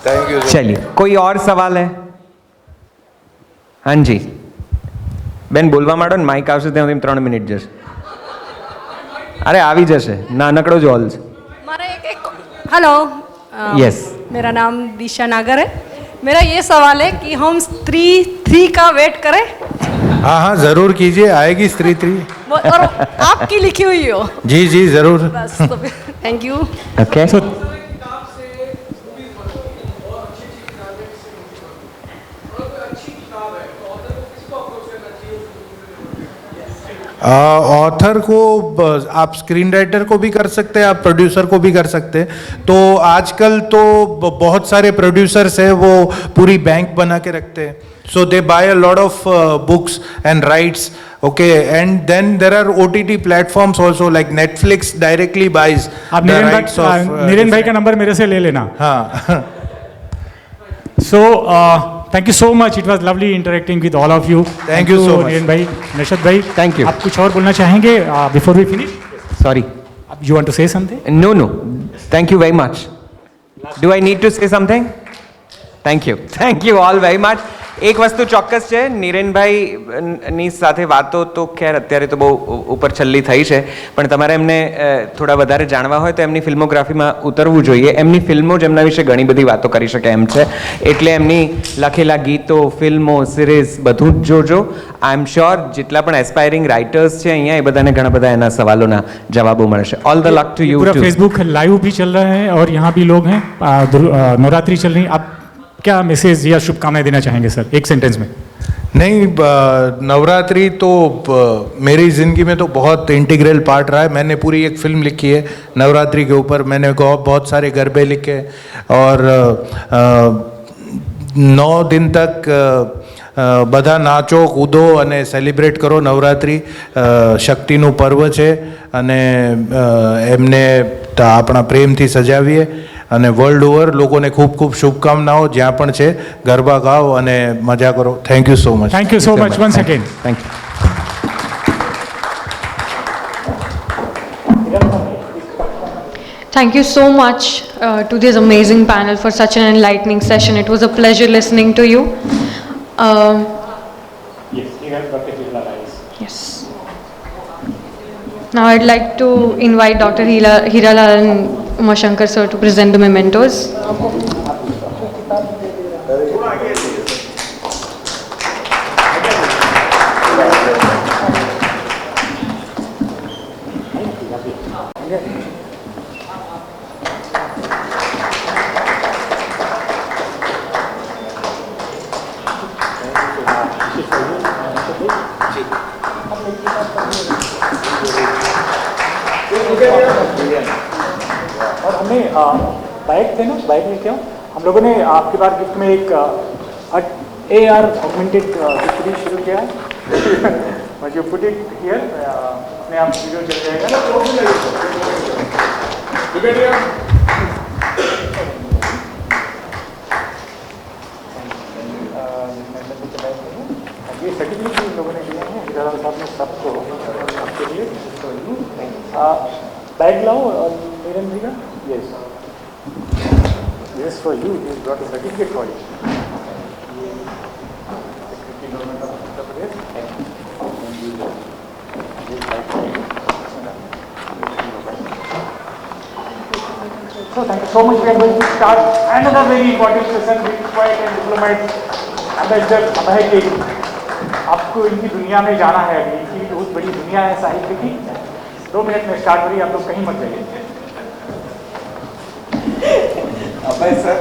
Thank you. चलिए, कोई और सवाल है? हाँ जी બેન, બોલવા માંડો ને, માઇક આવશે ત્યાં 3 મિનિટ જશે। अरे આવી जैसे नानकड़ो जो हॉल से। हेलो, यस, मेरा नाम दिशा नागर है। मेरा ये सवाल है कि हम स्त्री 3 का वेट करें? हाँ हाँ, जरूर कीजिए, आएगी स्त्री 3। और आपकी लिखी हुई हो? जी जी जरूर। बस तो थैंक यू। ओके। ऑथर को आप स्क्रीन राइटर को भी कर सकते हैं, आप प्रोड्यूसर को भी कर सकते हैं। तो आजकल तो बहुत सारे प्रोड्यूसर्स हैं, वो पूरी बैंक बना के रखते हैं। So they buy a lot of books and rights, okay, and then there are OTT platforms also like Netflix directly buys आप the rights of नीरेन भाई का नंबर मेरे से ले लेना। हाँ। So thank you so much. It was lovely interacting with all of you. Thank you so much. Niren भाई, नशद भाई, Thank you. आप कुछ और बोलना चाहेंगे before we finish? Sorry, You want to say something? No no, thank you very much. Do I need to say something? Thank you all very much. એક વસ્તુ ચોક્કસ છે, નિરેનભાઈની સાથે વાતો તો ખેર અત્યારે તો બહુ ઉપર છલ્લી થઈ છે, પણ તમારે એમને થોડા વધારે જાણવા હોય તો એમની ફિલ્મોગ્રાફીમાં ઉતરવું જોઈએ। એમની ફિલ્મો જ એમના વિશે ઘણી બધી વાતો કરી શકે એમ છે, એટલે એમની લખેલા ગીતો, ફિલ્મો, સિરીઝ બધું જ જોજો। આઈ એમ શ્યોર જેટલા પણ એસ્પાયરિંગ રાઇટર્સ છે અહીંયા, એ બધાને ઘણા બધા એના સવાલોના જવાબો મળશે। All the luck to you. पूरा फेसबुक लाइव भी चल रहा है और यहाँ भी लोग हैं। नवरात्रि चल रही, आप क्या मैसेज या शुभकामनाएं देना चाहेंगे सर, एक सेंटेंस में? नहीं, नवरात्रि तो मेरी ज़िंदगी में तो बहुत इंटीग्रल पार्ट रहा है। मैंने पूरी एक फिल्म लिखी है नवरात्रि के ऊपर, मैंने बहुत सारे गरबे लिखे और 9 दिन तक બધા નાચો કૂદો અને સેલિબ્રેટ કરો। નવરાત્રિ શક્તિનું પર્વ છે અને એમને આપણા પ્રેમથી સજાવીએ અને વર્લ્ડ ઓવર લોકોને ખૂબ ખૂબ શુભકામનાઓ, જ્યાં પણ છે ગરબા ગાઓ અને મજા કરો। Thank you so much. Thank you so much once again. Thank you. Thank you so much to this amazing panel for such an enlightening session. It was a pleasure listening to you. Yes, he has perfectly realized. Yes. Now I'd like to invite Dr. Hiralal and Umashankar sir to present the mementos. और हमने bike थे ना, bike लेके आओ। हम लोगों ने आपके बार गिफ्ट में एक AR ऑगमेंटेड सीरीज शुरू किया है। यू पुट इट हियर, अपने आप वीडियो चल जाएगा। ये सर्टिफिकेट इन लोगों ने दिया है हिरालाल साहब ने सबको आपके लिए। बैग लाओ और नीरन जी का। Yes, this for you, this got a certificate for you. Government of Uttar Pradesh. So thank you so much. We are going to start another very important session with poet and diplomat Ambassador Abhay K. आपको इनकी दुनिया में जाना है अभी, इनकी बहुत बड़ी दुनिया है साहित्य की। 2 मिनट में स्टार्ट करिए, आप लोग कहीं मत जाइए। अभय सर